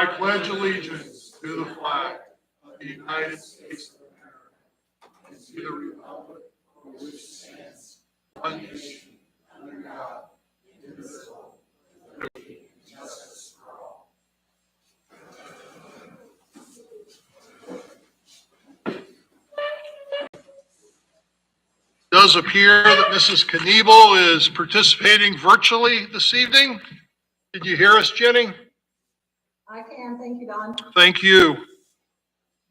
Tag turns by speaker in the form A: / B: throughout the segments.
A: I pledge allegiance to the flag of the United States of America and to the republic for which it stands, one nation, under God, indivisible, with liberty and justice for all. It does appear that Mrs. Knievel is participating virtually this evening. Did you hear us, Jenny?
B: I can. Thank you, Don.
A: Thank you.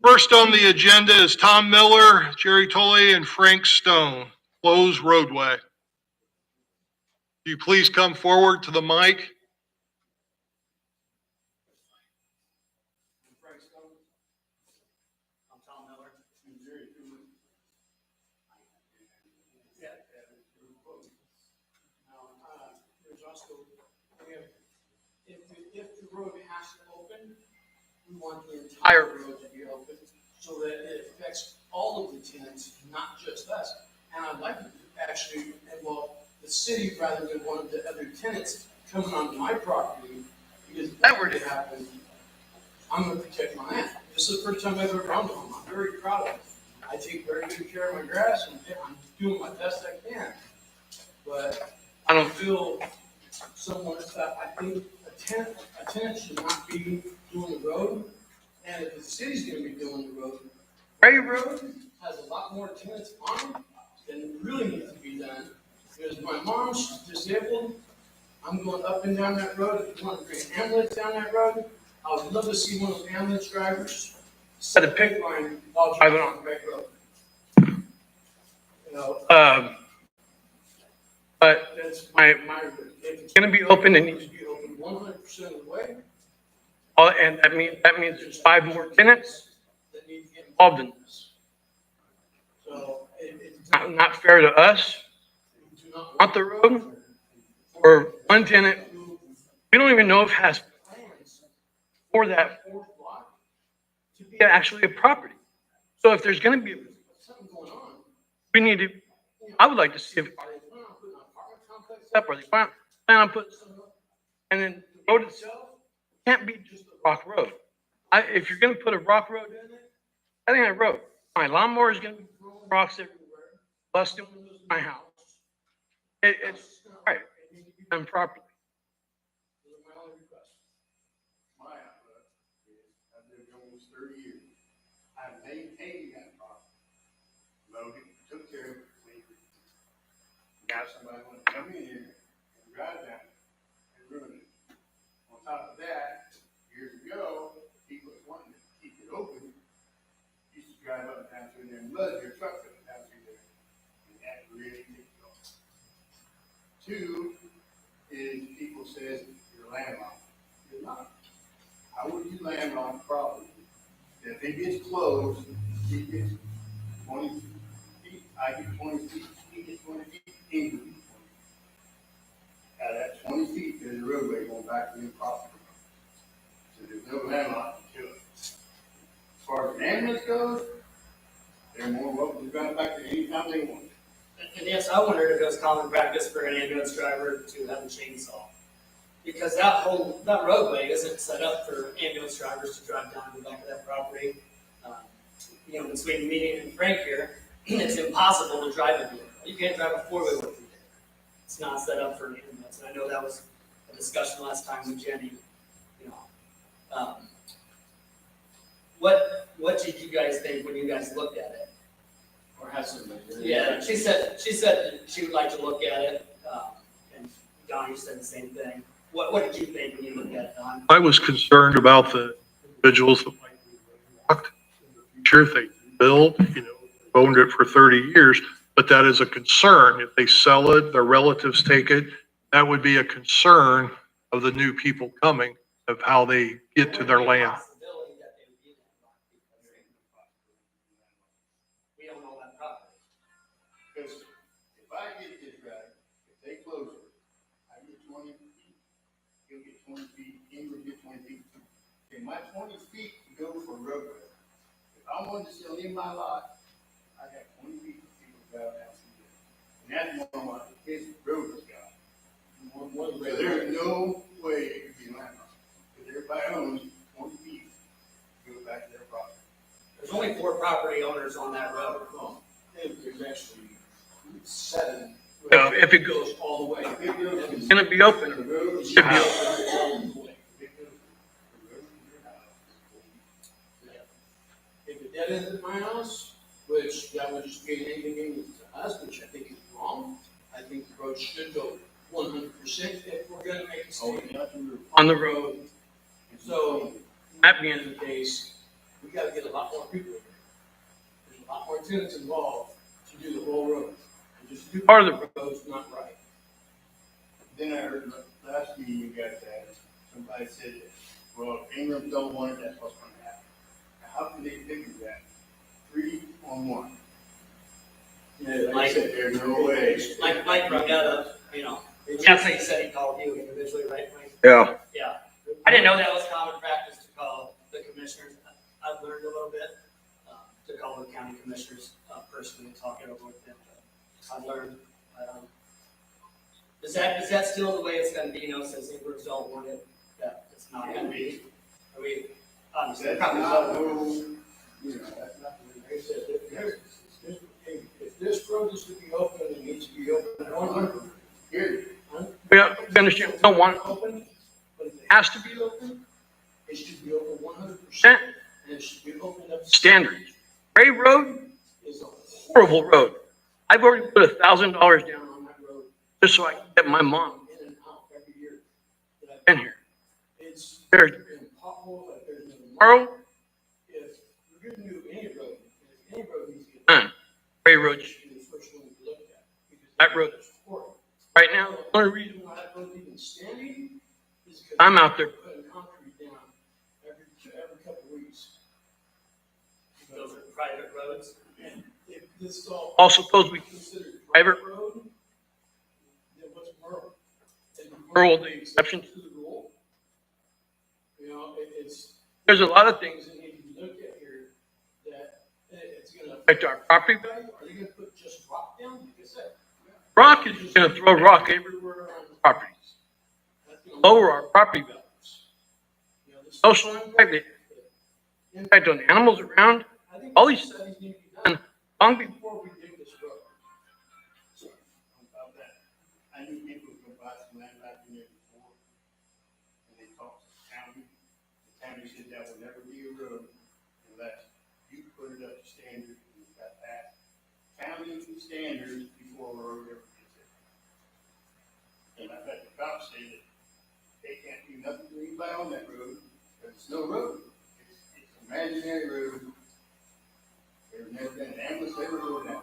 A: First on the agenda is Tom Miller, Jerry Tuley, and Frank Stone. Close roadway. Will you please come forward to the mic?
C: I'm Tom Miller. There's also, if the road has to open, we want the entire road to be open so that it affects all of the tenants, not just us. And I'd like to actually involve the city rather than one of the other tenants coming onto my property, because if that were to happen, I'm gonna protect my land. This is the first time I've ever gone to them. I'm very proud of it. I take very good care of my grass and I'm doing my best I can. But I don't feel someone, I think a tenant should not be doing the road. And if the city's gonna be doing the road, Gray Road has a lot more tenants on it than really needs to be done. Because my mom's disabled, I'm going up and down that road. If you want to bring an ambulance down that road, I would love to see one of the ambulance drivers set a picket line while driving on Gray Road. You know, but that's my, if it's gonna be open, it needs to be open 100% of the way. And that means there's 5 more tenants that need to get involved in this. So it's not fair to us who do not want the road, or one tenant who we don't even know if has plans for that 4th block to be actually a property. So if there's gonna be something going on, we need to, I would like to see if, are they planning on putting an apartment complex up, or are they planning on putting something up? And then the road itself can't be just a rock road. If you're gonna put a rock road in it, that ain't a road. My lawnmower is gonna be throwing rocks everywhere, busting windows in my house. It's not right. It needs to be done properly. Those are my only requests.
D: My outlook is, I've lived almost 30 years. I've maintained that property. Logan took care of it completely. Now somebody wants to come in here and drive down it and ruin it. On top of that, years ago, people that wanted to keep it open used to drive up and down through there and mud their truck up and down through there. And that really ticked me off. 2 is people says you're landlocked. You're not. How would you landlock property? If it gets closed, he gets 20 feet, I get 20 feet, he gets 20 feet, he gets 20 feet. Out of that 20 feet, there's a roadway going back to the property. So there's no landlocked to it. As far as an ambulance goes, they're more welcome to drive back there anytime they want.
E: And yes, I wondered if it was common practice for an ambulance driver to have a chainsaw. Because that roadway isn't set up for ambulance drivers to drive down the back of that property. Between me and Frank here, it's impossible to drive a vehicle. You can't drive a 4-wheeler through there. It's not set up for an ambulance. And I know that was a discussion last time with Jenny. What did you guys think when you guys looked at it?
D: Or have somebody.
E: Yeah, she said she would like to look at it, and Don, you said the same thing. What did you think when you looked at it, Don?
A: I was concerned about the individuals that might be locked in the future if they build, owned it for 30 years, but that is a concern. If they sell it, their relatives take it, that would be a concern of the new people coming, of how they get to their land.
E: Possibility that they would be landlocked because we don't know that property.
D: Because if I get this right, if they close it, I get 20 feet, he'll get 20 feet, he will get 20 feet. Okay, my 20 feet to go for roadway. If I wanted to sell in my lot, I got 20 feet for people to drive down through there. And that's more what his road has got. So there's no way it could be landlocked. Because everybody owns 20
E: property owners on that road.
D: There's actually 7.
C: If it goes all the way, it's gonna be open. It should be open.
F: If it dead ends at my house, which that would just be an inconvenience to us, which I think is wrong. I think the road should go 100% if we're gonna make a statement
C: On the road.
F: So, that being the case, we gotta get a lot more people. There's a lot more tenants involved to do the whole road. And just do
C: Part of the
F: road's not right.
D: Then I heard last meeting you guys had, somebody said, well, if Ingrams don't want it, that's what's gonna happen. Now, how can they figure that? 3 on 1.
F: Yeah,
D: Like I said, there's no way.
E: Mike brought that up, you know, Jeff said he called you individually, right, Mike?
G: Yeah,
E: Yeah. I didn't know that was common practice to call the commissioners. I've learned a little bit, to call the county commissioners, personally and talk it over with them. I've learned, is that still the way it's gonna be, you know, since Ingrams don't want it, that it's not gonna be? I mean, obviously,
D: That's
E: probably
D: not,
E: so.
D: you know, that's not the
F: like I said, if this road is to be open, it needs to be open 100%.
D: Here,
C: We understand, we don't want it
F: Open, but if it
C: has to be open,
F: it should be open 100%,
C: percent
F: and it should be opened up.
C: standards. Ray Road,
F: Is a
C: horrible road. I've already put $1,000 down on that road just so I can get my mom
F: in and out every year. that I've
C: in here.
F: It's
C: There's
F: been potholes, like there's been.
C: tomorrow,
F: If we're gonna do any road, if any road needs to get.
C: none. Ray Road,
F: It should be the first one we look at. because
C: That road
F: is horrible.
C: right now, the only reason
F: Reason why that road's even standing is because.
C: I'm out there.
F: we're Putting concrete down every couple of weeks.
E: Those are private roads.
F: And if this is all.
C: Also supposed to be
F: Considered
C: private.
F: road, then what's rural? Is
C: Rural the exception.
F: To the rule? You know, it's,
C: There's a lot of things
F: things that need to be looked at here that it's gonna.
C: affect our property value.
F: Are they gonna put just rock down? Like I said.
C: Rock is just gonna throw rock everywhere on the properties,
F: That's gonna
C: lower our property values.
F: You know, this-
C: Social impact, the impact on the animals around,
F: I think
C: all these
F: studies need to be
C: done
F: done
C: long before.
F: before we dig this road.
D: so, about that, I knew people would go buy some land back in there before, and they talked to the county. The county said that would never be a road unless you put it up to standard, and you got that county standards before a road ever gets there. And I bet the cops say that they can't do nothing to anybody on that road, because it's no road. It's an imaginary road. There's never been an ambulance ever going down.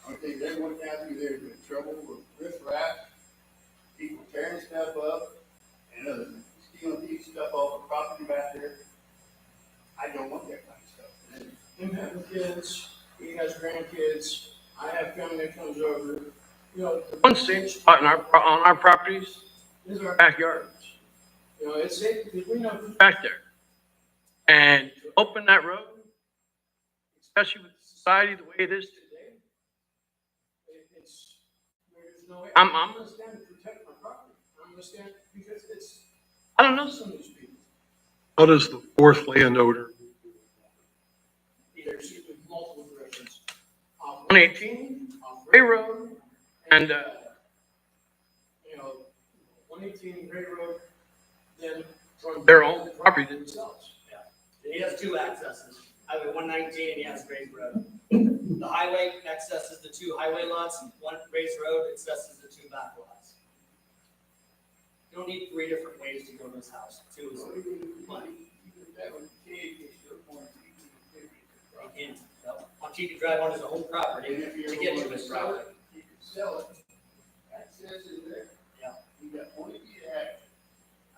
D: I think everyone down through there is in trouble with riffraff, people tearing stuff up, and others stealing these stuff off the property back there. I don't want that kind of stuff.
F: And him having kids, he has grandkids, I have family that comes over, you know.
C: One safe spot on our properties,
F: These are,
C: backyards,
F: you know, it's safe, because we know.
C: back there. And to open that road, especially with society the way it is today,
F: It's, there's no way.
C: I'm-
F: gonna stand to protect my property. I'm gonna stand, because it's,
C: I don't know
F: some of these people,
A: How does the fourth landowner?
F: there's multiple directions.
C: 118, Ray Road, and,
F: You know, 118 Gray Road, then from.
C: their own property themselves.
E: Yeah. He has 2 accesses, Highway 119 and he has Grays Road. The highway accesses the 2 highway lots, one Grays Road accesses the 2 back lots. You don't need 3 different ways to go to this house. 2 is plenty. You can, on cheap drive onto his own property
D: And if you
E: to
D: ever
E: get
D: want
E: to his
D: to sell
E: property.
D: it, you can sell it. Access is there.
E: Yeah.
D: You got 20 feet of access.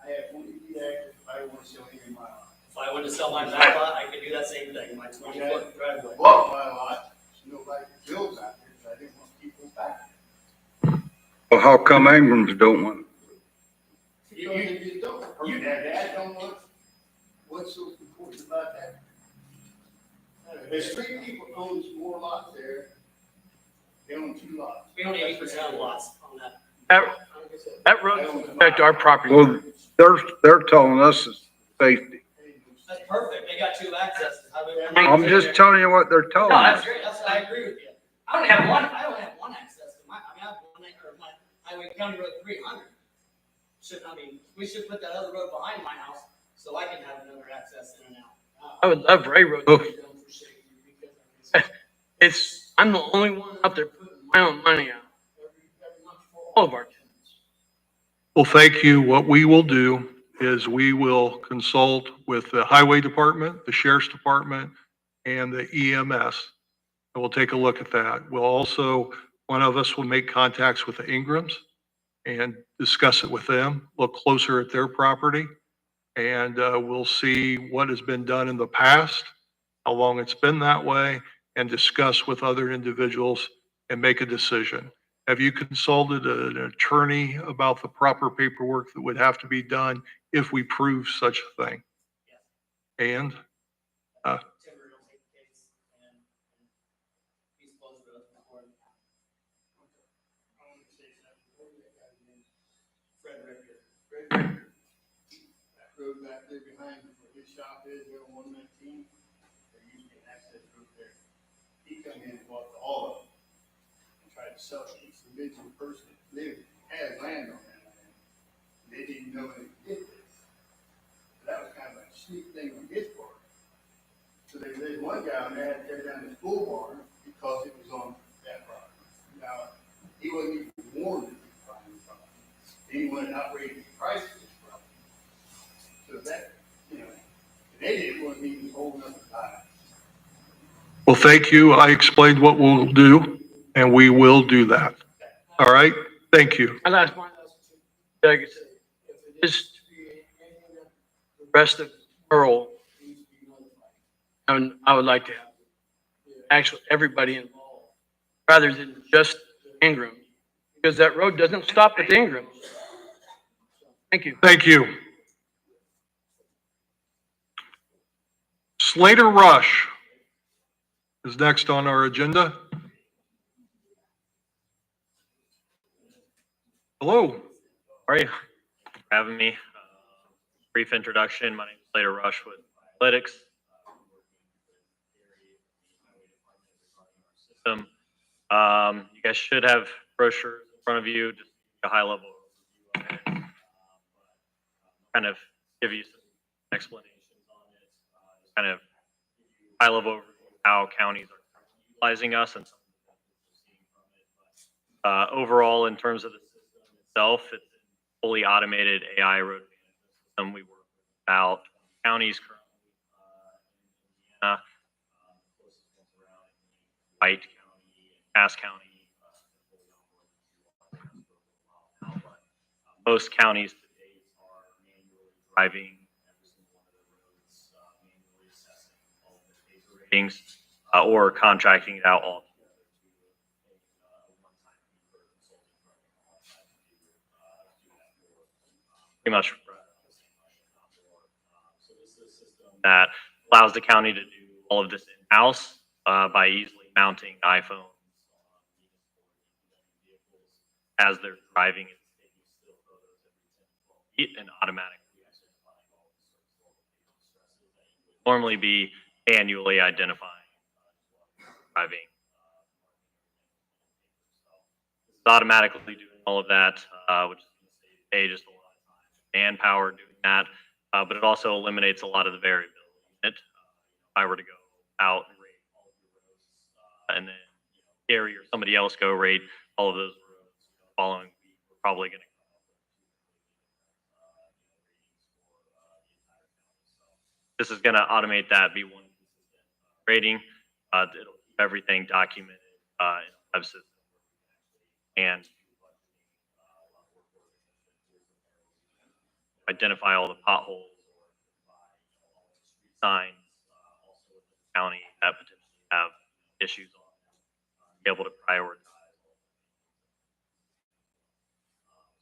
D: I have 20 feet of access if I want to sell any of my lot.
E: If I wanted to sell my back lot, I could do that same thing, my 20-foot driveway.
D: Bought my lot, so nobody builds out there, so I didn't want people back.
G: well, how come Ingrams don't want it?
D: You just don't. Your dad don't want it. What's so important about that? There's 3 people owns more lots there. They own 2 lots.
E: We own 80% of lots on that.
C: That road will affect our property.
G: Well, they're telling us it's safety.
E: That's perfect. They got two accesses.
G: I'm just telling you what they're telling
E: No,
G: us.
E: that's great. I agree with you. I only have one access to I have one acre of my Highway County Road 300. We should put that other road behind my house so I can have another access in and out.
C: I would love Ray Road to be done for safety because I'm the only one out there putting my own money out every month for all of our tenants.
A: Well, thank you. What we will do is we will consult with the highway department, the sheriff's department, and the EMS. And we'll take a look at that. We'll also, one of us will make contacts with the Ingrams and discuss it with them, look closer at their property. And we'll see what has been done in the past, how long it's been that way, and discuss with other individuals and make a decision. Have you consulted an attorney about the proper paperwork that would have to be done if we prove such a thing? And
E: Timber will take the case and he's closed roads before.
D: I want to say something. What was that guy's name?
E: Fred Richter.
D: That road back there behind where his shop is, there on 119, there used to be an access road there. He come in and bought all of them and tried to sell it. Each individual person that lived had land on that land. They didn't know they did this. So that was kind of a sneak thing on his part. So there's one guy on there had to tear down the school barn because it was on that property. Now, he wasn't even warned that he was buying the property. He wanted to outrage the price of this property. So that, they didn't want me to hold up the buy.
A: well, thank you. I explained what we'll do, and we will do that. All right? Thank you.
C: My last like I said, if it is to be anything that the rest of the world needs to be notified, I would like to have actually everybody involved rather than just Ingram, because that road doesn't stop at the Ingrams. Thank you.
A: Thank you. Slater Rush is next on our agenda. Hello.
H: How are you? For having me. Brief introduction. My name is Slater Rush with Vialytics. System. You guys should have brochures in front of you, just a high level overview of it. Kind of give you some explanations on it. Just kind of high level overview of how counties are utilizing us and some of the benefits we're seeing from it. But overall, in terms of the system itself, it's a fully automated AI road management system. We work with about counties currently in Indiana, closest ones around White County, Cass County. Most counties to date are manually driving every single one of the roads, manually assessing all of the paper ratings, or contracting it out altogether to a one-time fee for a consulting firm pretty much the same question, not more. So this is a system that allows the county to do all of this in-house by easily mounting iPhones on vehicles as they're driving and taking still photos every 10 to 12 feet and automatically identifying all the surface location stresses that you would normally be manually identifying driving. So this is automatically doing all of that, which is going to save just a lot of time and manpower doing that, but it also eliminates a lot of the variability in it. If I were to go out and rate all of your roads, and then Gary or somebody else go rate all of those roads the following week, we're probably going to come up with ratings for the entire county. So this is going to automate that, be one consistent rating. It'll keep everything documented in a web system and identify all the potholes or all the street signs also within the county that potentially have issues on them, be able to prioritize.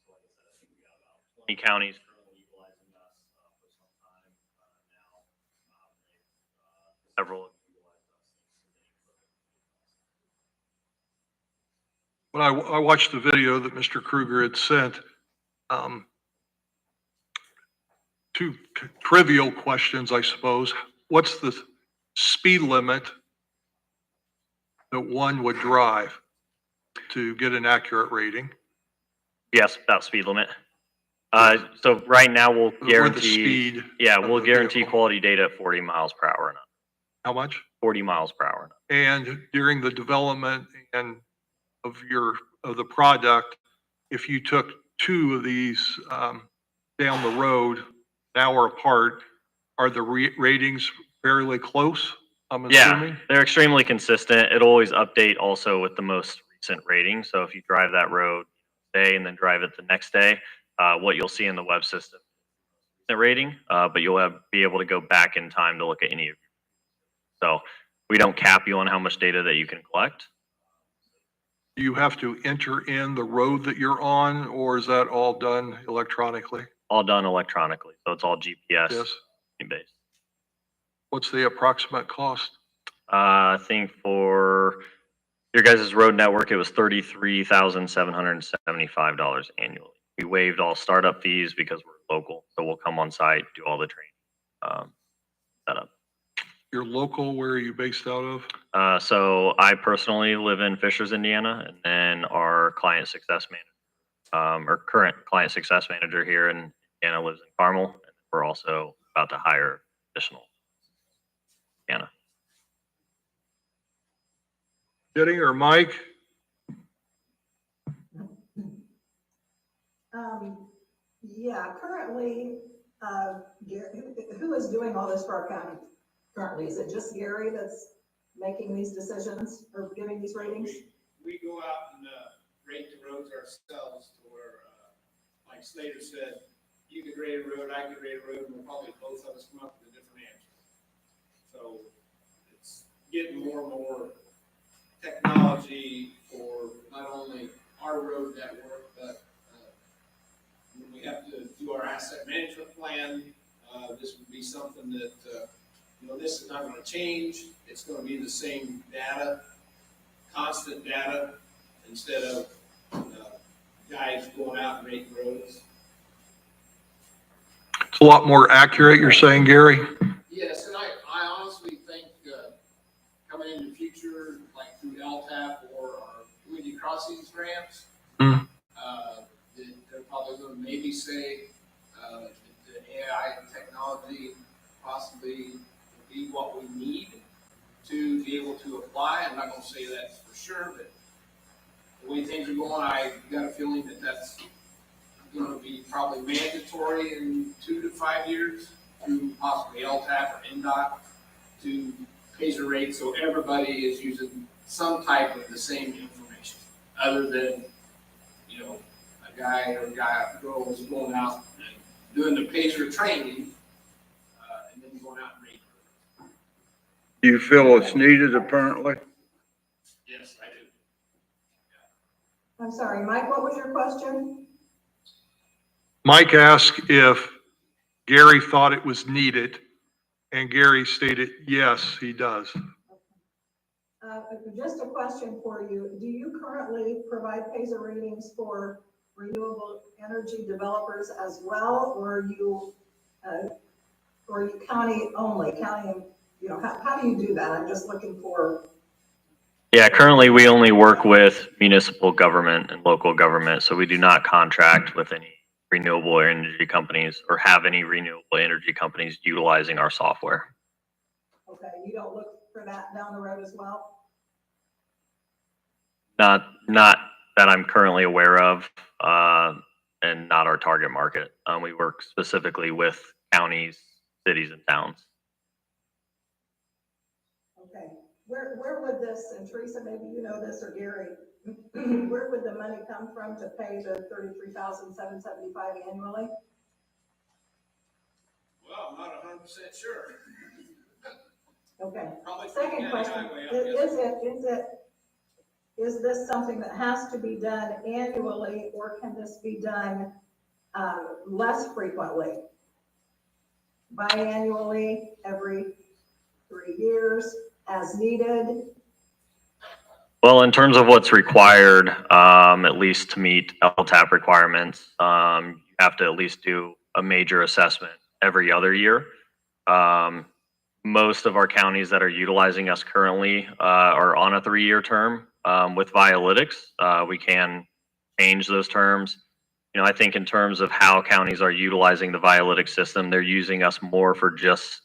H: So like I said, I think we got about 20 counties currently utilizing us for some time now. Several have utilized us.
A: When I watched the video that Mr. Kruger had sent, two trivial questions, I suppose. What's the speed limit that one would drive to get an accurate rating?
H: Yes, about speed limit. So right now we'll
A: Or the
H: guarantee,
A: speed?
H: yeah,
A: of
H: we'll
A: the
H: guarantee
A: vehicle?
H: quality data at 40 miles per hour and up.
A: How much?
H: 40 miles per hour and up.
A: And during the development and of the product, if you took two of these down the road, an hour apart, are the ratings fairly close, I'm assuming?
H: Yeah, they're extremely consistent. It'll always update also with the most recent rating. So if you drive that road today and then drive it the next day, what you'll see in the web system is the rating, but you'll be able to go back in time to look at any of your. So we don't cap you on how much data that you can collect.
A: Do you have to enter in the road that you're on, or is that all done electronically?
H: All done electronically. So it's all GPS
A: Yes.
H: based.
A: What's the approximate cost?
H: I think for your guys' road network, it was $33,775 annually. We waived all startup fees because we're local, so we'll come on site, do all the training, setup.
A: You're local, where are you based out of?
H: So I personally live in Fishers, Indiana, and then our client success manager, or current client success manager here in Indiana lives in Carmel, and we're also about to hire additional Indiana.
A: Jenny or Mike?
B: Yeah, currently, who is doing all this for our county? Currently, is it just Gary that's making these decisions or giving these ratings?
F: We go out and rate the roads ourselves to where, like Slater said, you could rate a road, I could rate a road, and we'll probably both of us come up with a different answer. So it's getting more and more technology for not only our road network, but when we have to do our asset management plan, this would be something that, this is not going to change. It's going to be the same data, constant data, instead of guys going out and rating roads.
A: It's a lot more accurate, you're saying, Gary?
F: Yes, and I honestly think coming in the future, like through LTAP or our community crossings grants, they're probably going to maybe say the AI technology possibly would be what we need to be able to apply. I'm not going to say that for sure, but the way things are going, I got a feeling that that's going to be probably mandatory in 2 to 5 years through possibly LTAP or NDOT to Pacer rate, so everybody is using some type of the same information, other than, a guy or girl is going out and doing the Pacer training, and then going out and rating.
G: Do you feel it's needed apparently?
F: Yes, I do.
B: I'm sorry, Mike, what was your question?
A: Mike asked if Gary thought it was needed, and Gary stated, yes, he does.
B: Just a question for you. Do you currently provide Pacer ratings for renewable energy developers as well, or are you county only? County, how do you do that? I'm just looking for.
H: Yeah, currently we only work with municipal government and local government, so we do not contract with any renewable energy companies or have any renewable energy companies utilizing our software.
B: Okay, you don't look for that down the road as well?
H: Not that I'm currently aware of, and not our target market. We work specifically with counties, cities, and towns.
B: Okay, where would this, and Teresa, maybe you know this, or Gary, where would the money come from to pay the $33,775 annually?
F: Well, I'm not 100% sure.
B: Okay.
F: Probably
B: Second question,
F: highway, I'm guessing.
B: is this something that has to be done annually, or can this be done less frequently? Biannually, every 3 years, as needed?
H: Well, in terms of what's required, at least to meet LTAP requirements, you have to at least do a major assessment every other year. Most of our counties that are utilizing us currently are on a 3-year term. With Vialytics, we can change those terms. You know, I think in terms of how counties are utilizing the Vialytics system, they're using us more for just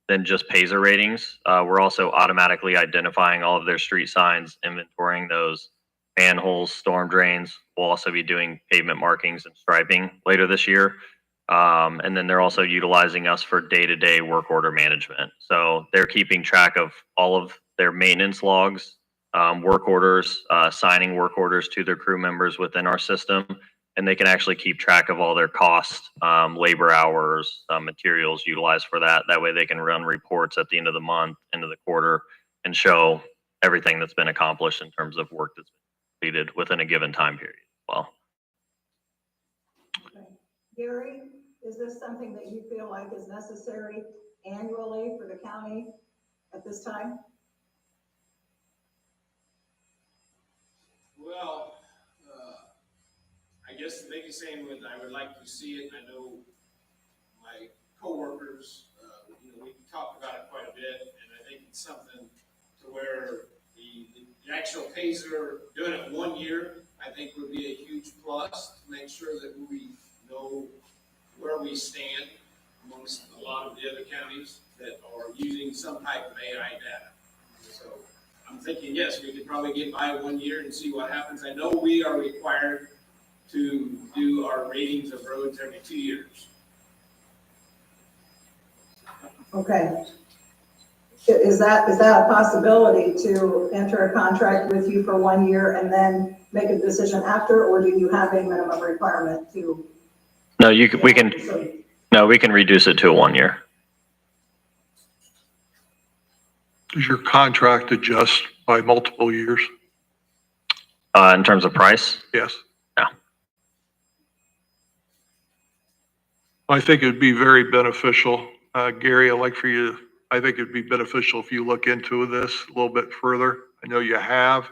H: Payzer ratings. We're also automatically identifying all of their street signs, inventorying those manholes, storm drains. We'll also be doing pavement markings and striping later this year. And then they're also utilizing us for day-to-day work order management. So they're keeping track of all of their maintenance logs, work orders, signing work orders to their crew members within our system. And they can actually keep track of all their costs, labor hours, materials utilized for that. That way they can run reports at the end of the month, end of the quarter, and show everything that's been accomplished in terms of work that's been completed within a given time period as well.
B: Okay. Gary, is this something that you feel like is necessary annually for the county at this time?
F: Well, I guess the biggest thing I would like to see it. I know my coworkers, we talked about it quite a bit, and I think it's something to where the actual Payzer doing it 1 year, I think would be a huge plus to make sure that we know where we stand amongst a lot of the other counties that are using some type of AI data. So I'm thinking, yes, we could probably get by 1 year and see what happens. I know we are required to do our ratings of roads every 2 years.
B: Okay. Is that a possibility to enter a contract with you for 1 year and then make a decision after, or do you have a minimum requirement to?
H: No, we can reduce it to a 1 year.
A: Does your contract adjust by multiple years?
H: In terms of price?
A: Yes.
H: No.
A: I think it'd be very beneficial. Gary, I think it'd be beneficial if you look into this a little bit further. I know you have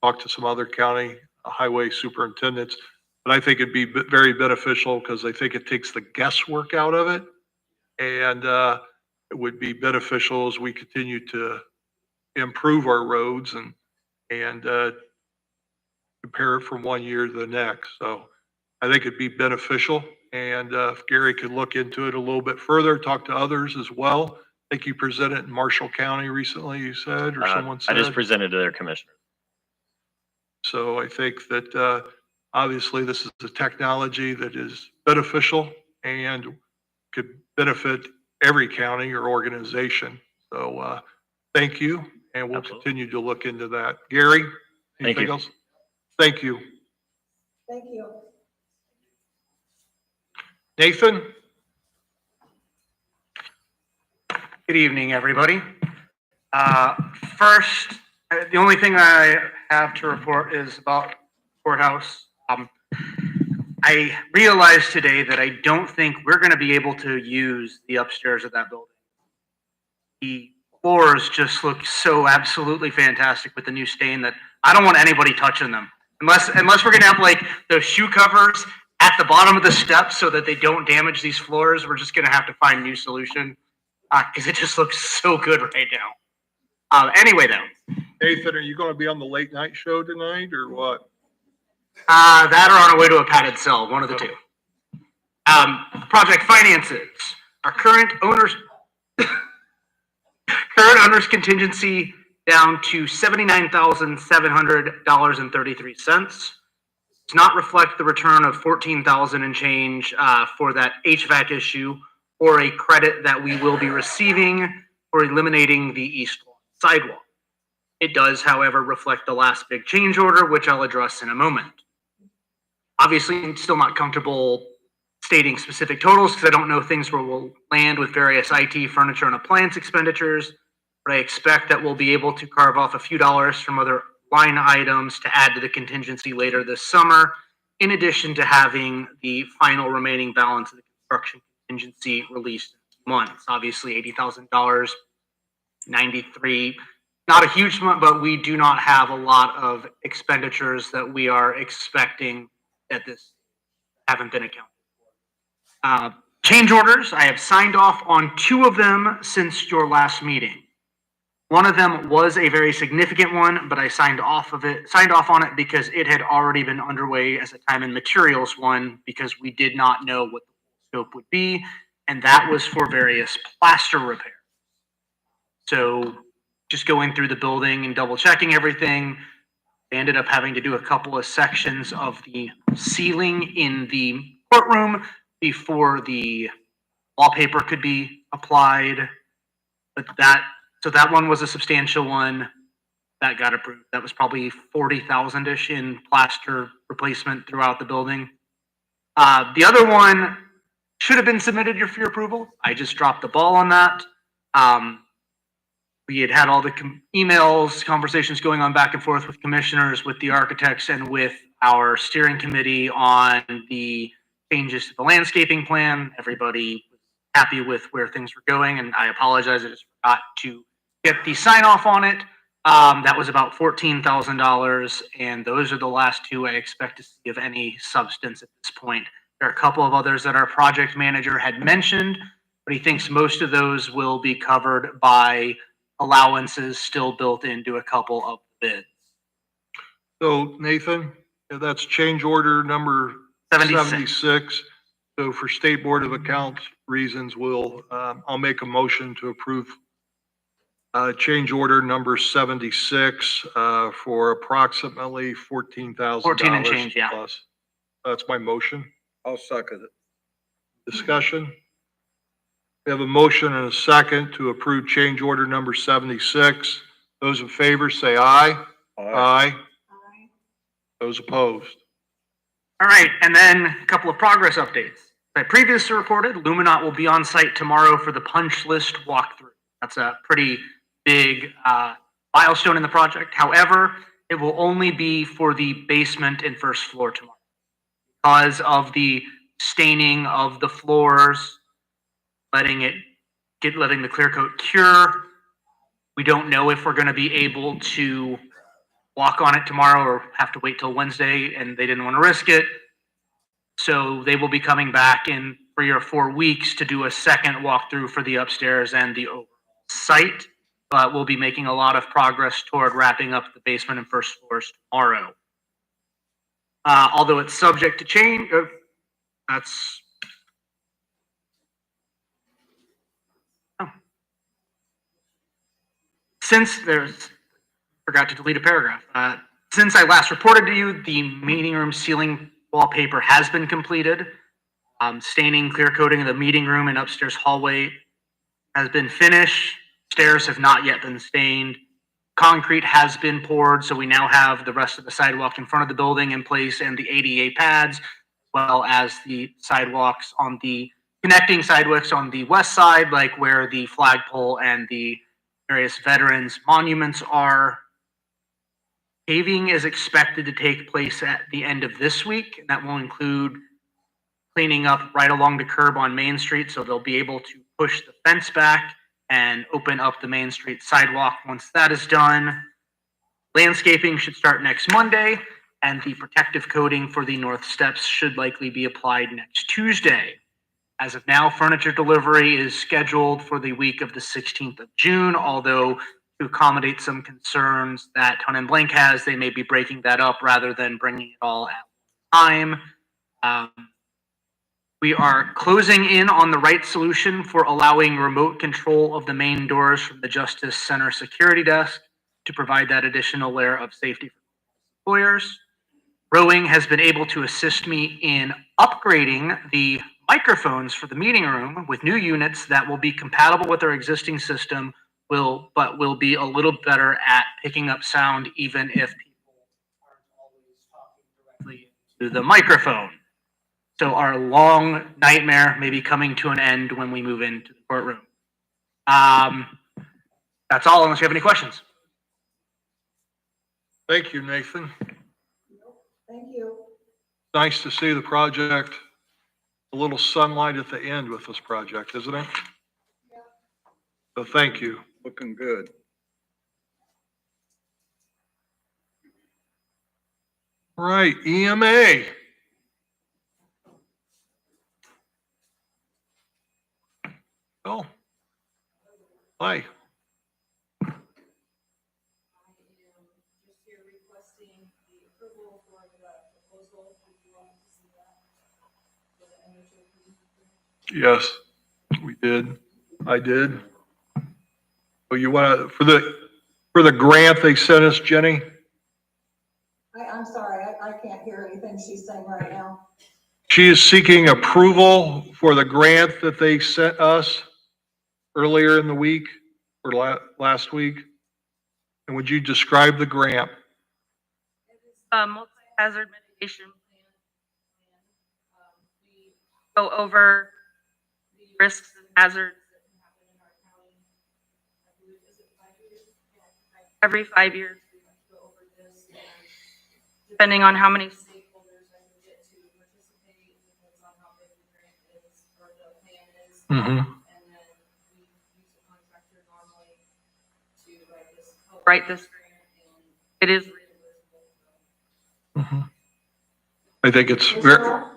A: talked to some other county highway superintendents, but I think it'd be very beneficial because I think it takes the guesswork out of it. And it would be beneficial as we continue to improve our roads and compare it from 1 year to the next. So I think it'd be beneficial. And if Gary could look into it a little bit further, talk to others as well. I think you presented in Marshall County recently, you said, or someone said.
H: I just presented to their commissioner.
A: So I think that obviously this is a technology that is beneficial and could benefit every county or organization. So thank you, and we'll continue to look into that. Gary, anything else? Thank you.
B: Thank you.
A: Nathan?
I: Good evening, everybody. First, the only thing I have to report is about courthouse. I realized today that I don't think we're going to be able to use the upstairs of that building. The floors just look so absolutely fantastic with the new stain that I don't want anybody touching them. Unless we're going to have like those shoe covers at the bottom of the steps so that they don't damage these floors, we're just going to have to find a new solution because it just looks so good right now. Anyway, though.
A: Nathan, are you going to be on the late night show tonight or what?
I: That or on our way to a padded cell, one of the two. Project finances. Our current owners contingency down to $79,700.33. Does not reflect the return of $14,000 and change for that HVAC issue or a credit that we will be receiving for eliminating the east sidewalk. It does, however, reflect the last big change order, which I'll address in a moment. Obviously, I'm still not comfortable stating specific totals because I don't know things where we'll land with various IT, furniture, and appliance expenditures, but I expect that we'll be able to carve off a few dollars from other line items to add to the contingency later this summer, in addition to having the final remaining balance of the construction contingency released in 2 months. Obviously, $80,000, 93. Not a huge amount, but we do not have a lot of expenditures that we are expecting at this haven't been accounted for. Change orders, I have signed off on 2 of them since your last meeting. One of them was a very significant one, but I signed off on it because it had already been underway as a time and materials one because we did not know what the scope would be, and that was for various plaster repair. So just going through the building and double checking everything, they ended up having to do a couple of sections of the ceiling in the courtroom before the wallpaper could be applied. But that one was a substantial one that got approved. That was probably 40,000-ish in plaster replacement throughout the building. The other one should have been submitted for your approval. I just dropped the ball on that. We had all the emails, conversations going on back and forth with commissioners, with the architects, and with our steering committee on the changes to the landscaping plan. Everybody was happy with where things were going, and I apologize, I just forgot to get the sign off on it. That was about $14,000, and those are the last 2 I expect to see of any substance at this point. There are a couple of others that our project manager had mentioned, but he thinks most of those will be covered by allowances still built into a couple of bids.
A: So Nathan, that's change order number 76. So for State Board of Accounts reasons, I'll make a motion to approve change order number 76 for approximately $14,000.
I: 14 and change, yeah.
A: Plus. That's my motion.
G: I'll second it.
A: Discussion? We have a motion and a second to approve change order number 76. Those in favor say aye. Aye. Those opposed?
I: All right, and then a couple of progress updates. As I previously reported, Luminat will be on site tomorrow for the punch list walkthrough. That's a pretty big milestone in the project. However, it will only be for the basement and first floor tomorrow. Because of the staining of the floors, letting the clear coat cure. We don't know if we're going to be able to walk on it tomorrow or have to wait till Wednesday, and they didn't want to risk it. So they will be coming back in 3 or 4 weeks to do a second walkthrough for the upstairs and the overall site. But we'll be making a lot of progress toward wrapping up the basement and first floors tomorrow. Although it's subject to change, forgot to delete a paragraph. Since I last reported to you, the meeting room ceiling wallpaper has been completed. Staining, clear coating of the meeting room and upstairs hallway has been finished. Stairs have not yet been stained. Concrete has been poured, so we now have the rest of the sidewalk in front of the building in place and the ADA pads, as well as the sidewalks on the connecting sidewalks on the west side, like where the flagpole and the various veterans monuments are. Paving is expected to take place at the end of this week, and that will include cleaning up right along the curb on Main Street, so they'll be able to push the fence back and open up the Main Street sidewalk once that is done. Landscaping should start next Monday, and the protective coating for the north steps should likely be applied next Tuesday. As of now, furniture delivery is scheduled for the week of the 16th of June, although to accommodate some concerns that Ton and Blank has, they may be breaking that up rather than bringing it all at one time. We are closing in on the right solution for allowing remote control of the main doors from the Justice Center security desk to provide that additional layer of safety for employers. Rowing has been able to assist me in upgrading the microphones for the meeting room with new units that will be compatible with our existing system, but will be a little better at picking up sound even if people aren't always talking directly to the microphone. So our long nightmare may be coming to an end when we move into the courtroom. That's all, unless you have any questions.
A: Thank you, Nathan.
B: Thank you.
A: Nice to see the project, a little sunlight at the end with this project, isn't it?
B: Yeah.
A: So thank you.
G: Looking good.
A: All right, EMA. Oh. Hi.
J: I am just here requesting the approval for the proposal, if you want to see that. For the initial approval.
A: Yes, we did. I did. Oh, you want to, for the grant they sent us, Jenny?
B: I'm sorry, I can't hear anything she's saying right now.
A: She is seeking approval for the grant that they sent us earlier in the week or last week. And would you describe the grant?
J: It is a multi-hazard mitigation plan. We go over the risks and hazards that can happen in our county. I believe, is it 5 years? Yeah, every 5 years, we have to go over this. And depending on how many stakeholders I can get to participate, depends on how big the grant is or the plan is.
A: Mm-hmm.
J: And then we use a contractor normally to write this grant, and it is reimbursable.
A: Mm-hmm. I think it's
B: Ms.
A: very,
B: Rowe,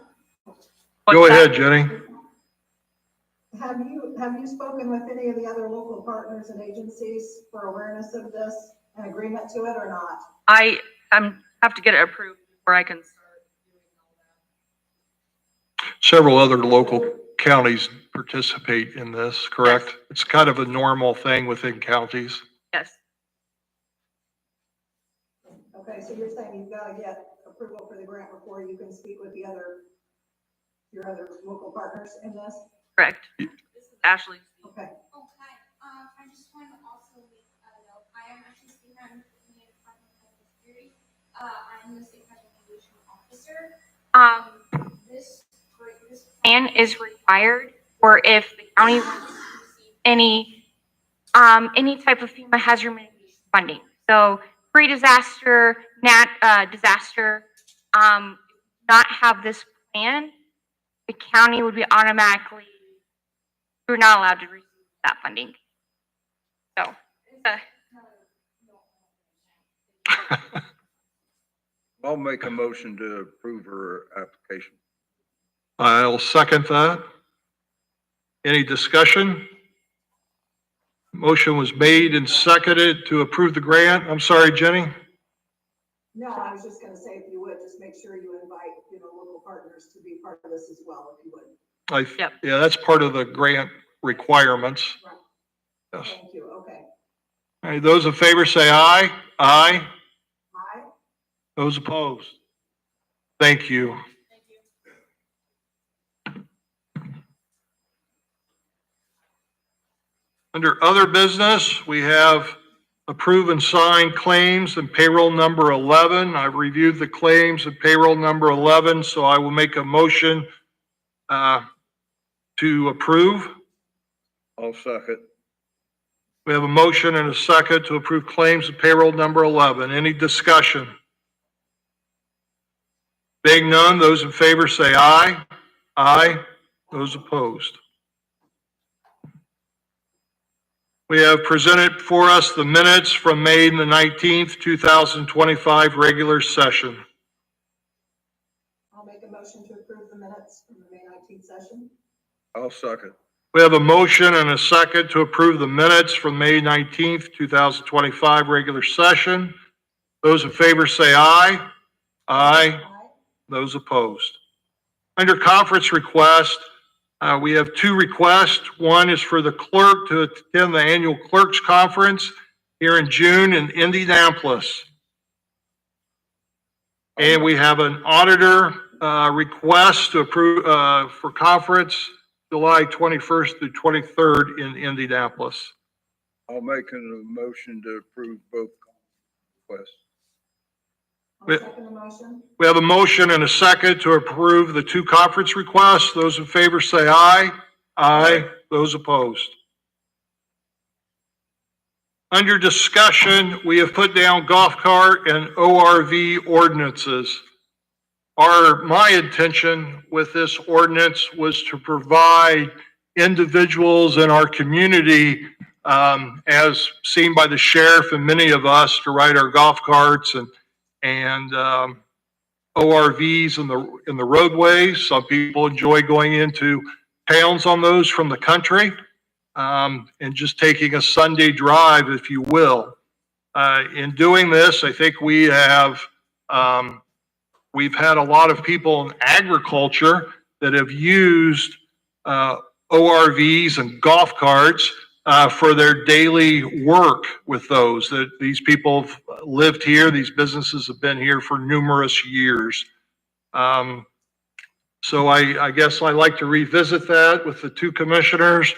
A: go ahead, Jenny.
B: have you spoken with any of the other local partners and agencies for awareness of this and agreement to it or not?
J: I have to get it approved before I can start doing all that.
A: Several other local counties participate in this, correct?
J: Yes.
A: It's kind of a normal thing within counties.
J: Yes,
B: Okay, so you're saying you've got to get approval for the grant before you can speak with your other local partners in this?
J: correct. This is Ashley.
B: Okay.
K: Oh, hi. I just want to also make a note. I am actually speaking on the Department of Security. I'm the state preservation officer. This plan is required for if the county wants to receive any type of FEMA hazard mitigation funding. So pre-disaster, disaster, not have this plan, the county would be automatically, we're not allowed to receive that funding. So,
G: I'll make a motion to approve her application.
A: I'll second that. Any discussion? Motion was made and seconded to approve the grant. I'm sorry, Jenny?
B: No, I was just going to say, if you would, just make sure you invite, local partners to be part of this as well, if you would.
J: Yep.
A: Yeah, that's part of the grant requirements.
B: Right.
A: Yes.
B: Thank you, okay.
A: All right, those in favor say aye. Aye.
B: Aye.
A: Those opposed? Thank you.
J: thank you.
A: Under other business, we have approve and sign claims and payroll number 11. I've reviewed the claims and payroll number 11, so I will make a motion to approve.
G: I'll second.
A: We have a motion and a second to approve claims and payroll number 11. Any discussion? Being none, those in favor say aye. Aye. Those opposed? We have presented for us the minutes from May the 19th, 2025 regular session.
B: I'll make a motion to approve the minutes from the May 19th session.
G: I'll second.
A: We have a motion and a second to approve the minutes from May 19th, 2025 regular session. Those in favor say aye. Aye. Those opposed? Under conference request, we have two requests. One is for the clerk to attend the annual clerks conference here in June in Indianapolis. And we have an auditor request to approve for conference July 21st through 23rd in Indianapolis.
G: I'll make a motion to approve both requests.
B: I'll second the motion.
A: We have a motion and a second to approve the two conference requests. Those in favor say aye. Aye. Those opposed? Under discussion, we have put down golf cart and ORV ordinances. My intention with this ordinance was to provide individuals in our community, as seen by the sheriff and many of us, to ride our golf carts and ORVs in the roadways. Some people enjoy going into towns on those from the country. and just taking a Sunday drive, if you will. In doing this, I think we've had a lot of people in agriculture that have used ORVs and golf carts for their daily work with those. That these people have lived here, these businesses have been here for numerous years. So I guess I like to revisit that with the two commissioners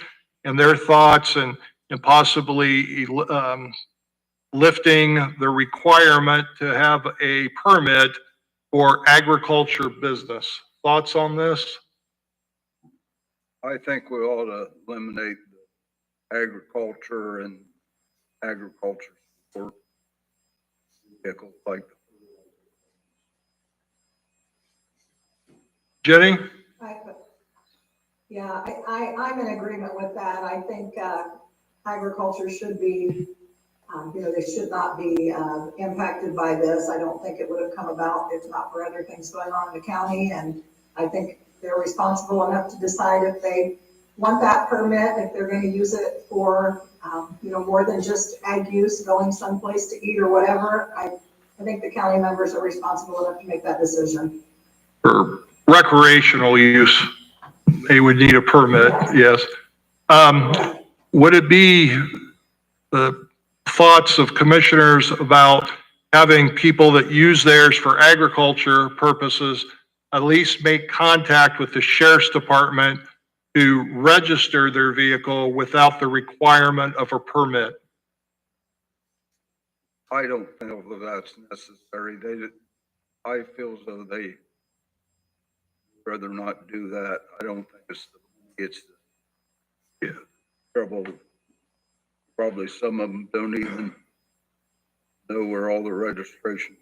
A: and their thoughts, and possibly lifting the requirement to have a permit for agriculture business. Thoughts on this?
G: I think we ought to eliminate the agriculture and agriculture support vehicles like the.
A: Jenny?
B: Yeah, I'm in agreement with that. I think agriculture should be, they should not be impacted by this. I don't think it would have come about if not for other things going on in the county. And I think they're responsible enough to decide if they want that permit, if they're going to use it for, more than just ag use, going someplace to eat or whatever. I think the county members are responsible enough to make that decision.
A: For recreational use, they would need a permit, yes. Would it be the thoughts of commissioners about having people that use theirs for agriculture purposes at least make contact with the sheriff's department to register their vehicle without the requirement of a permit?
G: I don't feel that that's necessary. I feel as though they rather not do that. I don't think it's the trouble. Probably some of them don't even know where all the registrations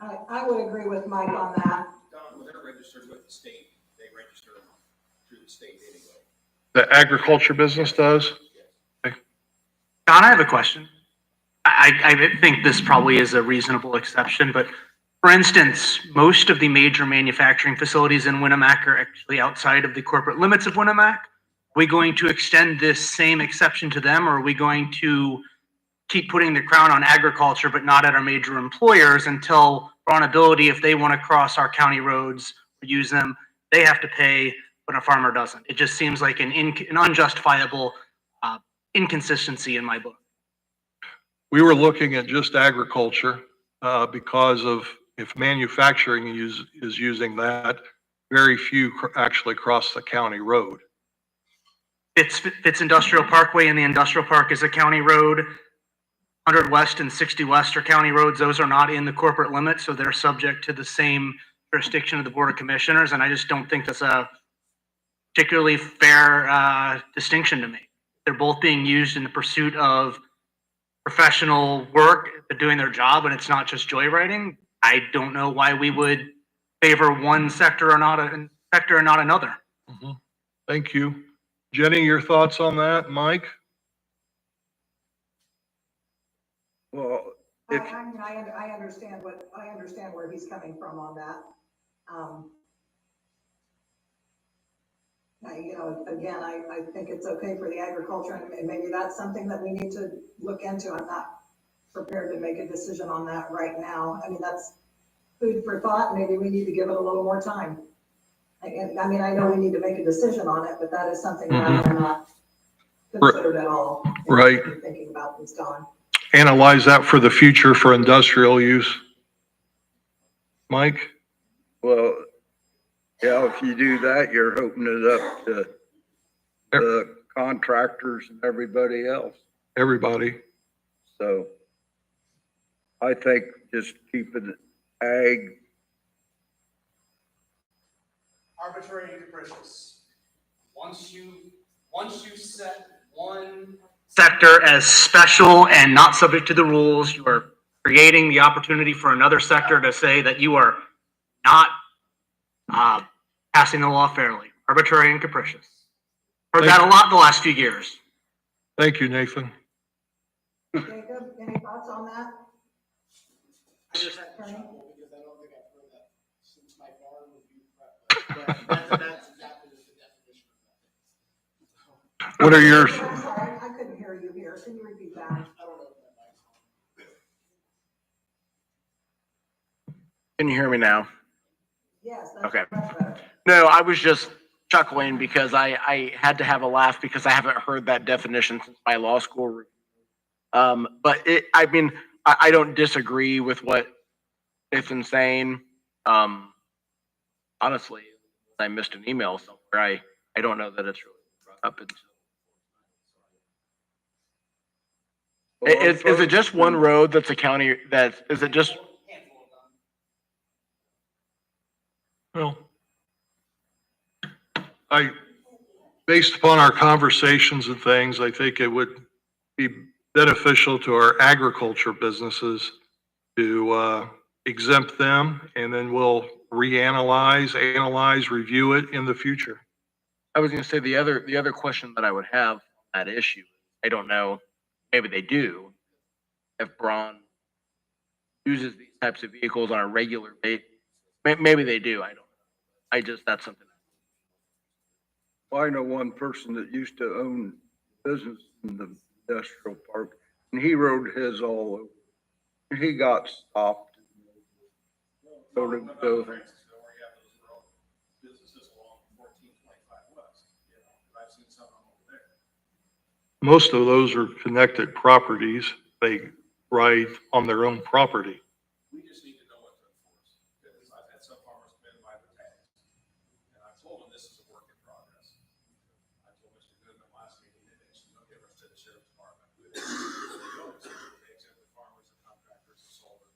G: are.
B: I would agree with Mike on that.
F: Don, when they're registered with the state, they register through the state anyway.
A: The agriculture business does?
I: Don, I have a question. I think this probably is a reasonable exception, but for instance, most of the major manufacturing facilities in Winamac are actually outside of the corporate limits of Winamac. Are we going to extend this same exception to them, or are we going to keep putting the crown on agriculture but not at our major employers until, for on ability, if they want to cross our county roads or use them, they have to pay, but a farmer doesn't? It just seems like an unjustifiable inconsistency in my book.
A: We were looking at just agriculture because of if manufacturing is using that, very few actually cross the county road.
I: Fitz Industrial Parkway and the Industrial Park is a county road. 100 West and 60 West are county roads. Those are not in the corporate limits, so they're subject to the same jurisdiction of the Board of Commissioners, and I just don't think that's a particularly fair distinction to make. They're both being used in the pursuit of professional work, they're doing their job, and it's not just joyriding. I don't know why we would favor one sector or not another.
A: Mm-hmm. Thank you. Jenny, your thoughts on that? Mike?
G: Well,
B: I understand where he's coming from on that. Again, I think it's okay for the agriculture, and maybe that's something that we need to look into. I'm not prepared to make a decision on that right now. I mean, that's food for thought. Maybe we need to give it a little more time. I know we need to make a decision on it, but that is something that I have not considered at all.
A: Right.
B: Thinking about this, Don.
A: Analyze that for the future for industrial use. Mike?
G: well, yeah, if you do that, you're opening it up to the contractors and everybody else.
A: Everybody.
G: So I think just keeping ag.
E: Arbitrary and capricious. Once you set one
I: Sector as special and not subject to the rules, you are creating the opportunity for another sector to say that you are not passing the law fairly. Arbitrary and capricious. Heard that a lot the last few years.
A: Thank you, Nathan.
B: Jacob, any thoughts on that?
E: I just had to chuckle because I don't think I've heard that since my bar review prep. But that's exactly the definition of that.
A: What are yours?
B: I'm sorry, I couldn't hear you here. Can you repeat that?
I: Can you hear me now?
B: Yes, that's
I: Okay.
B: much better.
I: No, I was just chuckling because I had to have a laugh because I haven't heard that definition since my law school. But I mean, I don't disagree with what Nathan's saying. Honestly, I missed an email somewhere. I don't know that it's really brought up until. Is it just one road that's a county, is it just,
A: Well, based upon our conversations and things, I think it would be beneficial to our agriculture businesses to exempt them, and then we'll analyze, review it in the future.
I: I was gonna say the other question that I would have on that issue, I don't know, maybe they do. If Braun uses these types of vehicles on a regular basis, maybe they do, I don't know. That's something.
G: I know one person that used to own business in the industrial park, and he rode his all over. And he got stopped. Told him to go.
A: Most of those are connected properties. They ride on their own property.
F: We just need to know what to enforce, because I've had some farmers come in by the tags. And I told them this is a work in progress. I told Mr. Goodman last meeting that it makes no difference to the sheriff's department. They accept the farmers and contractors and solar.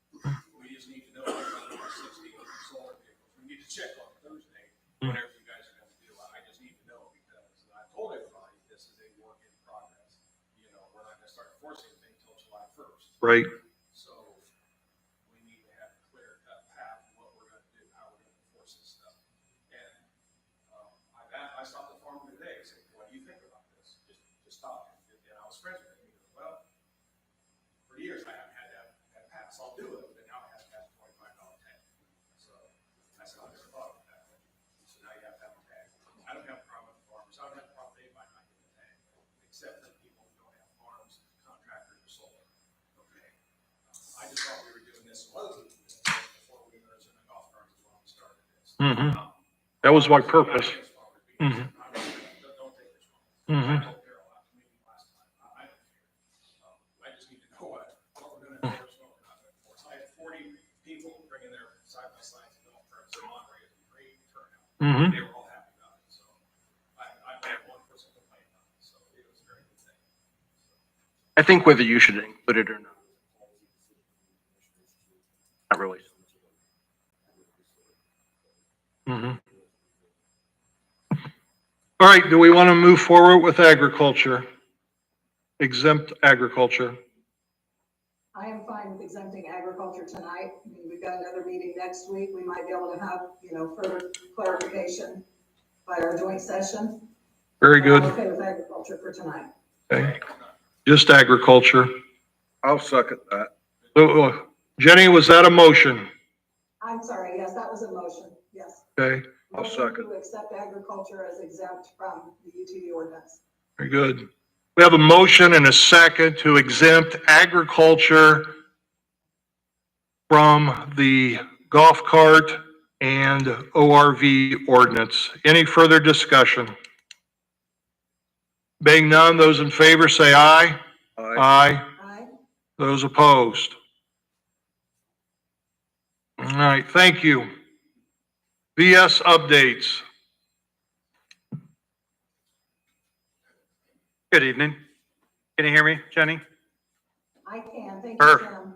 F: We just need to know about 60 solar vehicles. We need to check on Thursday, whatever you guys are gonna do. I just need to know, because I told everybody this is a work in progress. You know, we're not gonna start enforcing anything until July 1st.
A: Right.
F: So we need to have a clear cut path of what we're gonna do, how we're gonna enforce this stuff. And, I stopped the farmer today and said, what do you think about this? Just stop. And I was friends with him. He goes, well, for years I haven't had that pass. I'll do it, but now I have to have a $25 tag. So I said, I never thought of that. So now you have to have a tag. I don't have a problem with farmers. I don't have a problem with anybody not getting a tag, except for people who don't have farms, contractors, or solar. Okay. I just thought we were doing this locally before we were in the golf carts as well. We started this.
A: Mhm. That was my purpose. Mhm.
F: Don't take this wrong.
A: Mhm.
F: I told Carol last meeting last time, I don't care. I just need to know what we're gonna enforce, what we're not gonna enforce. I had 40 people bringing their side-by-sides and golf carts in Monterey. It was a great turnout.
A: Mhm.
F: They were all happy about it, so I had one person complain about it, so it was a very good thing.
I: I think whether you should include it or not. Not really.
A: Mhm. All right, do we want to move forward with agriculture? Exempt agriculture?
B: I am fine with exempting agriculture tonight. I mean, we've got another meeting next week. We might be able to have, further clarification by our joint session.
A: Very
B: But I'm
A: good.
B: okay with agriculture for tonight.
A: Okay. Just agriculture.
G: I'll second that.
A: Jenny, was that a motion?
B: I'm sorry, yes, that was a motion, yes.
A: Okay,
G: I'll
B: Motion
G: second.
B: to accept agriculture as exempt from the UTV ordinance.
A: very good. We have a motion and a second to exempt agriculture from the golf cart and ORV ordinance. Any further discussion? Being none, those in favor say aye.
G: Aye.
A: Aye.
B: Aye.
A: Those opposed? All right, thank you. VS updates.
L: Good evening. Can you hear me, Jenny? Of
B: I can, thank you,
L: Perfect.
B: Tim.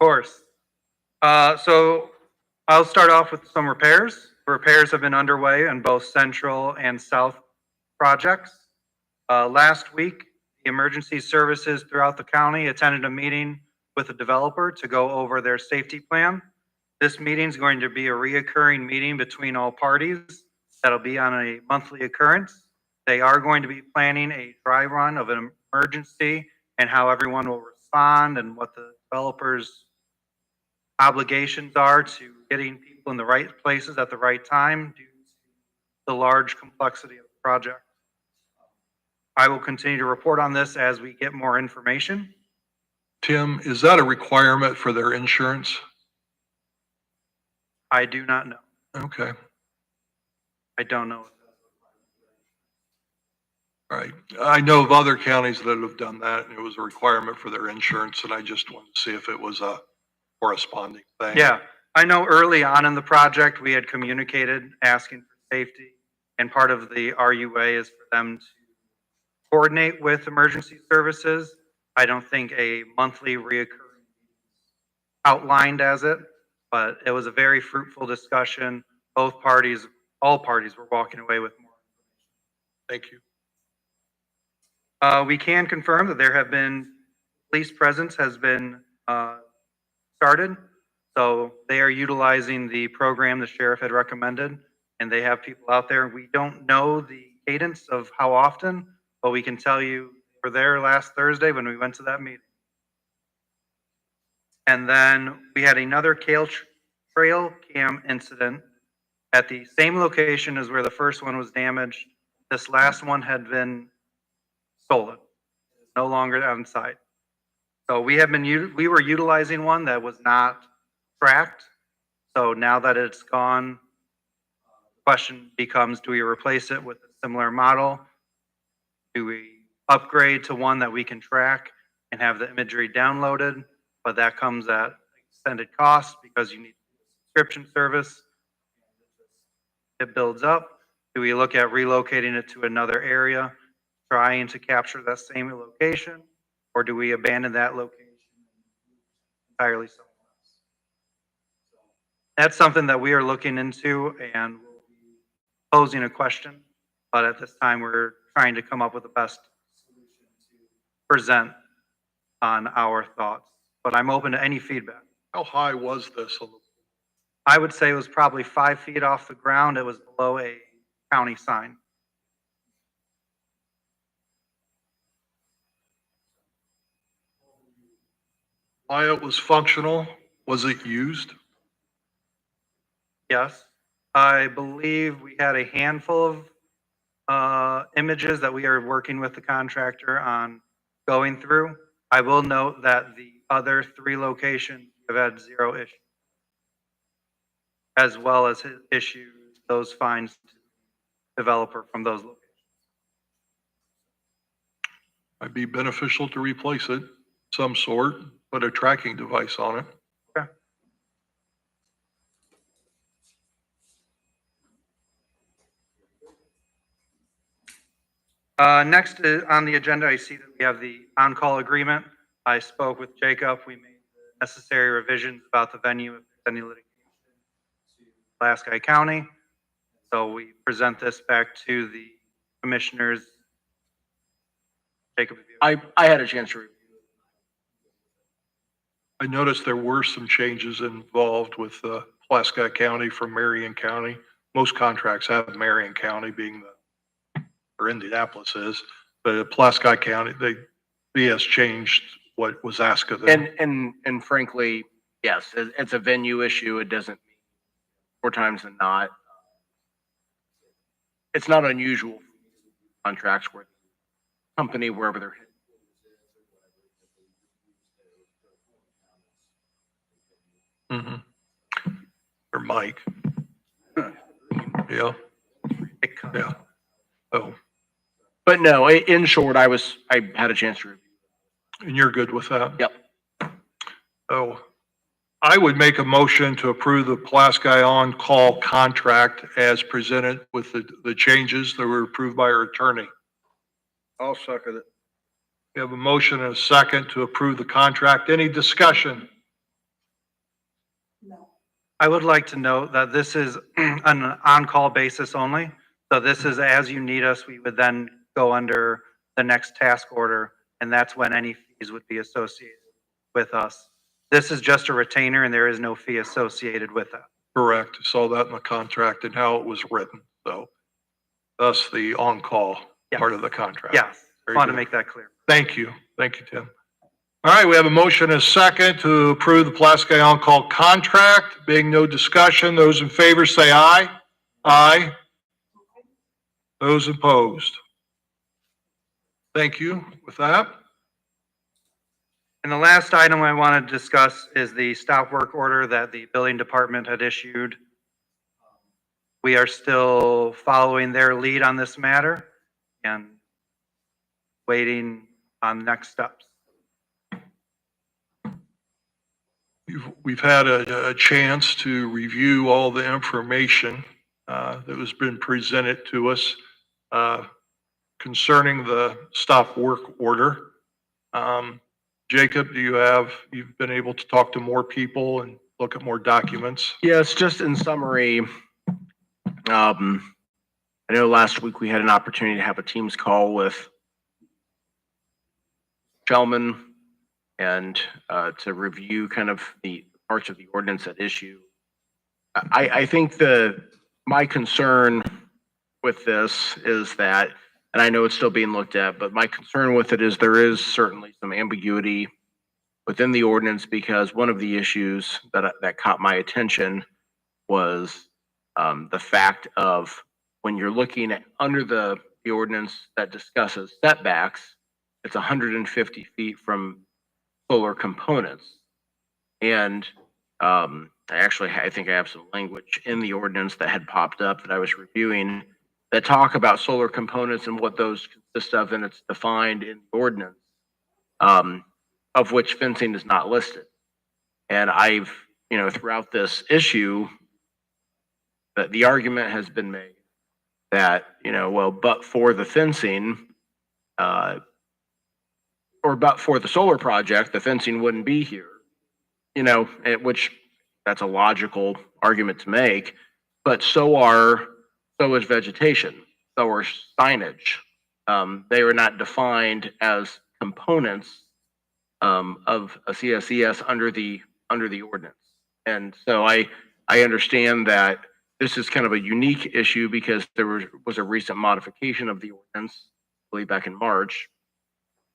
L: course. So I'll start off with some repairs. Repairs have been underway on both central and south projects. Last week, the emergency services throughout the county attended a meeting with a developer to go over their safety plan. This meeting is going to be a reoccurring meeting between all parties. That'll be on a monthly occurrence. They are going to be planning a dry run of an emergency and how everyone will respond and what the developer's obligations are to getting people in the right places at the right time due to the large complexity of the project. I will continue to report on this as we get more information.
A: Tim, is that a requirement for their insurance?
L: I do not know.
A: Okay,
L: I don't know.
A: all right. I know of other counties that have done that, and it was a requirement for their insurance, and I just wanted to see if it was a corresponding thing.
L: Yeah, I know early on in the project, we had communicated asking for safety, and part of the RUA is for them to coordinate with emergency services. I don't think a monthly reoccurring outlined as it, but it was a very fruitful discussion. Both parties, all parties were walking away with more.
A: Thank you.
L: We can confirm that there have been, police presence has been started. So they are utilizing the program the sheriff had recommended, and they have people out there. We don't know the cadence of how often, but we can tell you we were there last Thursday when we went to that meeting. And then we had another trail cam incident at the same location as where the first one was damaged. This last one had been stolen, no longer on site. So we were utilizing one that was not tracked. So now that it's gone, the question becomes, do we replace it with a similar model? Do we upgrade to one that we can track and have the imagery downloaded? But that comes at extended cost because you need a subscription service. It builds up. Do we look at relocating it to another area, trying to capture that same location? Or do we abandon that location entirely somewhere else? That's something that we are looking into and we'll be posing a question. But at this time, we're trying to come up with the best solution to present on our thoughts. But I'm open to any feedback.
A: How high was this?
L: I would say it was probably 5 feet off the ground. It was below a county sign.
A: Why it was functional? Was it used?
L: Yes. I believe we had a handful of images that we are working with the contractor on going through. I will note that the other 3 locations have had 0 issues, as well as issued those fines to the developer from those locations.
A: Might be beneficial to replace it, some sort, put a tracking device on it.
L: Okay. Next on the agenda, I see that we have the on-call agreement. I spoke with Jacob. We made the necessary revisions about the venue if there's any litigation to Pulaski County. So we present this back to the commissioners. Jacob,
F: I had a chance to review.
A: I noticed there were some changes involved with Pulaski County from Marion County. Most contracts have Marion County being or Indianapolis is, but Pulaski County, BS changed what was asked of them.
F: And frankly, yes, it's a venue issue. It doesn't mean more times than not. It's not unusual for contracts where the company, wherever they're
A: Mhm. Or Mike. Yeah. Yeah. Oh,
F: But no, in short, I had a chance to review.
A: and you're good with that?
F: Yep.
A: Oh, I would make a motion to approve the Pulaski on-call contract as presented with the changes that were approved by our attorney.
G: I'll second it.
A: We have a motion and a second to approve the contract. Any discussion?
B: No.
L: I would like to note that this is an on-call basis only. So this is as you need us, we would then go under the next task order, and that's when any fees would be associated with us. This is just a retainer and there is no fee associated with that.
A: Correct. Saw that in the contract and how it was written. So thus the on-call part of the contract.
L: Yes,
A: Very
L: want to
A: good.
L: make that clear.
A: Thank you. Thank you, Tim. All right, we have a motion and a second to approve the Pulaski on-call contract. Being no discussion, those in favor say aye. Aye. Those opposed. Thank you. With that,
L: And the last item I want to discuss is the stop work order that the building department had issued. We are still following their lead on this matter and waiting on next steps.
A: we've had a chance to review all the information that has been presented to us concerning the stop work order. Jacob, you've been able to talk to more people and look at more documents?
M: Yes, just in summary, I know last week we had an opportunity to have a Teams call with Shellman and to review kind of the parts of the ordinance at issue. I think my concern with this is that, and I know it's still being looked at, but my concern with it is there is certainly some ambiguity within the ordinance, because one of the issues that caught my attention was the fact of when you're looking at under the ordinance that discusses setbacks, it's 150 feet from solar components. And I think I have some language in the ordinance that had popped up that I was reviewing that talk about solar components and what those consist of, and it's defined in the ordinance, of which fencing is not listed. And I've, throughout this issue, that the argument has been made that, but for the fencing, or but for the solar project, the fencing wouldn't be here. Which that's a logical argument to make, but so is vegetation, so are signage. They are not defined as components of a CSES under the ordinance. And so I understand that this is kind of a unique issue because there was a recent modification of the ordinance, I believe back in March.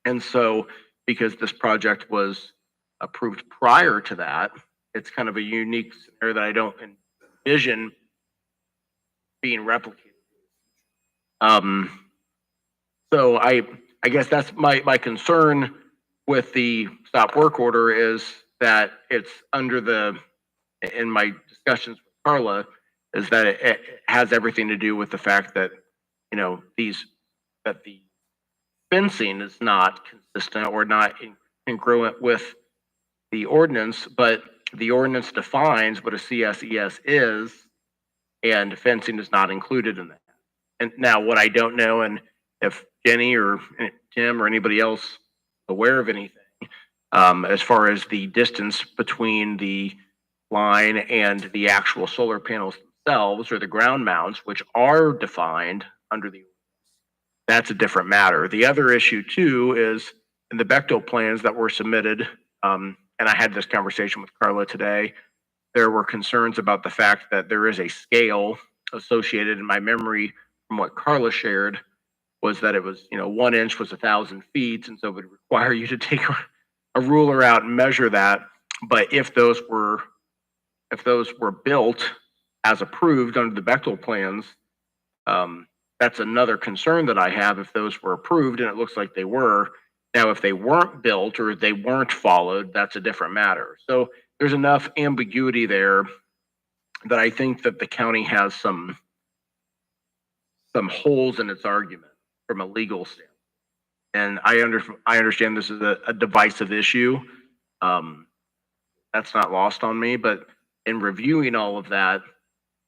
M: And so because this project was approved prior to that, it's kind of a unique scenario that I don't envision being replicated. So I guess that's my concern with the stop work order, is that it's in my discussions with Carla, is that it has everything to do with the fact that, that the fencing is not consistent or not congruent with the ordinance, but the ordinance defines what a CSES is, and fencing is not included in that. And now what I don't know, and if Jenny or Tim or anybody else aware of anything, as far as the distance between the line and the actual solar panels themselves, or the ground mounts, which are defined under the, that's a different matter. The other issue too is in the Bechtel plans that were submitted, and I had this conversation with Carla today, there were concerns about the fact that there is a scale associated, in my memory from what Carla shared, was that it was, 1 inch was 1,000 feet. And so it would require you to take a ruler out and measure that. But if those were built as approved under the Bechtel plans, that's another concern that I have if those were approved, and it looks like they were. Now, if they weren't built or they weren't followed, that's a different matter. So there's enough ambiguity there that I think that the county has some holes in its argument from a legal standpoint. And I understand this is a divisive issue. That's not lost on me, but in reviewing all of that,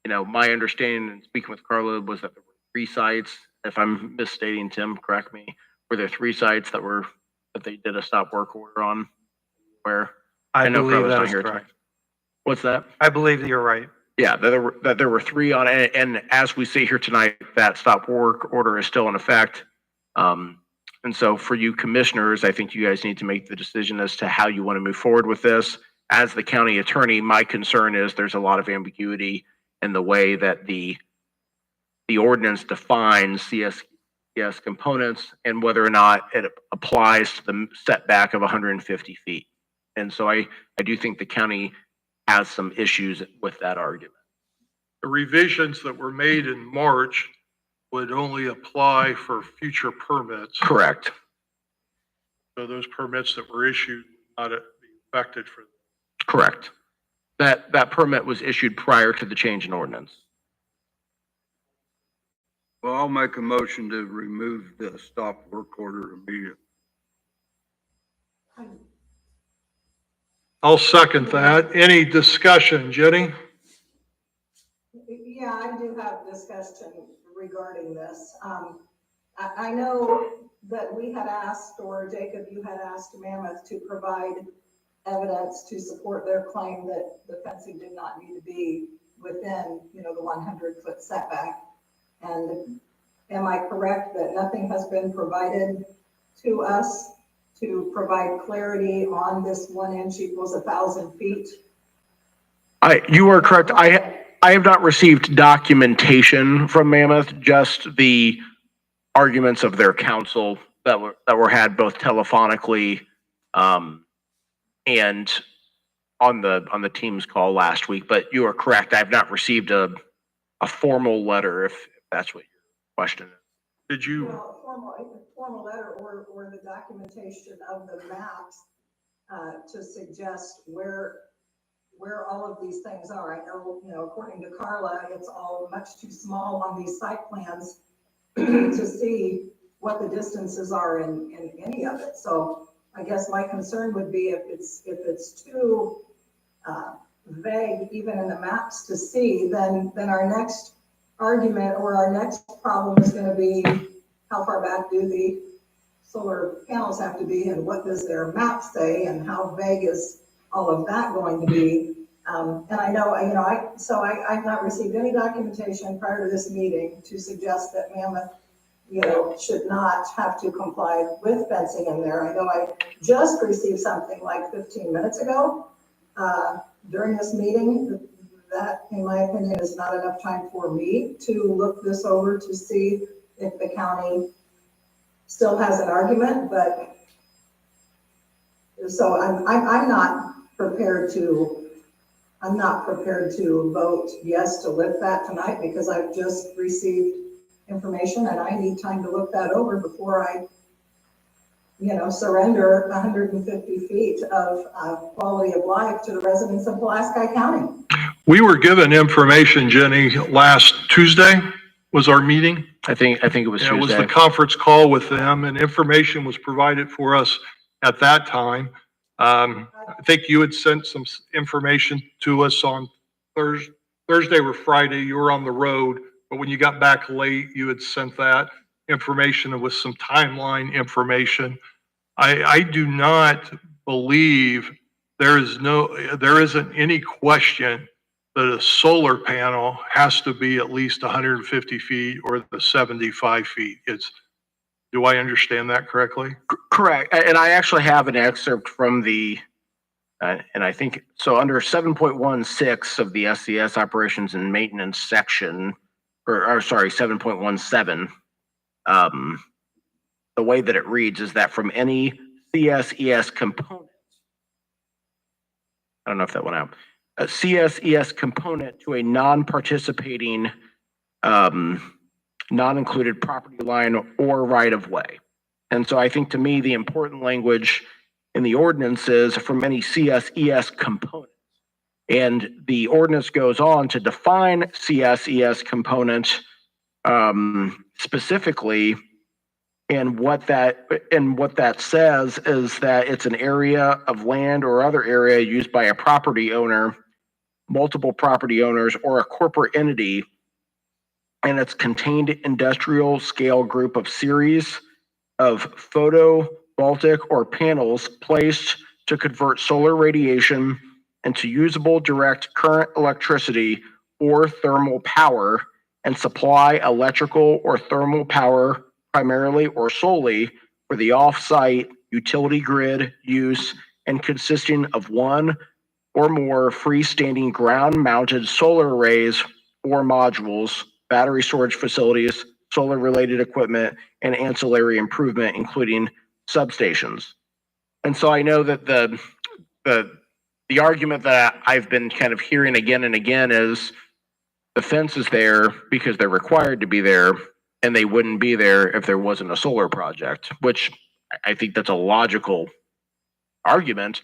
M: my understanding and speaking with Carla was that there were 3 sites. If I'm misstating, Tim, correct me. Were there 3 sites that they did a stop work order on? Where
L: I
M: know
L: believe
M: Carla's
L: that
M: not
L: is
M: here
L: correct.
M: tonight. What's that?
L: I believe that you're right.
M: Yeah, that there were 3 on it, and as we see here tonight, that stop work order is still in effect. And so for you commissioners, I think you guys need to make the decision as to how you want to move forward with this. As the county attorney, my concern is there's a lot of ambiguity in the way that the ordinance defines CSES components and whether or not it applies to the setback of 150 feet. And so I do think the county has some issues with that argument.
A: The revisions that were made in March would only apply for future permits.
M: Correct.
A: So those permits that were issued not be affected for.
M: Correct. That permit was issued prior to the change in ordinance.
G: Well, I'll make a motion to remove the stop work order immediately.
A: I'll second that. Any discussion, Jenny?
B: Yeah, I do have discussion regarding this. I know that we had asked, or Jacob, you had asked Mammoth to provide evidence to support their claim that the fencing did not need to be within, the 100-foot setback. And am I correct that nothing has been provided to us to provide clarity on this 1 inch equals 1,000 feet?
M: You are correct. I have not received documentation from Mammoth, just the arguments of their counsel that were had both telephonically, and on the Teams call last week. But you are correct. I have not received a formal letter, if that's what your question is.
A: Did you?
B: Well, formal letter or the documentation of the maps to suggest where all of these things are. I know, according to Carla, it's all much too small on these site plans to see what the distances are in any of it. So I guess my concern would be if it's too vague, even in the maps to see, then our next argument or our next problem is going to be how far back do the solar panels have to be, and what does their map say, and how vague is all of that going to be? And I know, I've not received any documentation prior to this meeting to suggest that Mammoth, should not have to comply with fencing in there. I know I just received something like 15 minutes ago during this meeting. That, in my opinion, is not enough time for me to look this over to see if the county still has an argument, but so I'm not prepared to vote yes to lift that tonight, because I've just received information and I need time to look that over before I, surrender 150 feet of quality of life to the residents of Pulaski County.
A: We were given information, Jenny, last Tuesday was our meeting.
M: I think it was
A: It was
M: Tuesday.
A: the conference call with them, and information was provided for us at that time. I think you had sent some information to us on Thursday or Friday. You were on the road, but when you got back late, you had sent that information with some timeline information. I do not believe there isn't any question that a solar panel has to be at least 150 feet or the 75 feet. Do I understand that correctly?
M: Correct. And I actually have an excerpt from the, and I think, so under 7.16 of the SCS operations and maintenance section, or sorry, 7.17, the way that it reads is that from any CSES component, I don't know if that went out, a CSES component to a non-participating, non-included property line or right of way. And so I think, to me, the important language in the ordinance is from any CSES component. And the ordinance goes on to define CSES component specifically. And what that says is that it's an area of land or other area used by a property owner, multiple property owners, or a corporate entity, and it's contained industrial scale group of series of photovoltaic or panels placed to convert solar radiation into usable direct current electricity or thermal power, and supply electrical or thermal power primarily or solely for the off-site utility grid use, and consisting of one or more freestanding ground-mounted solar arrays or modules, battery storage facilities, solar-related equipment, and ancillary improvement, including substations. And so I know that the argument that I've been kind of hearing again and again is the fence is there because they're required to be there, and they wouldn't be there if there wasn't a solar project, which I think that's a logical argument,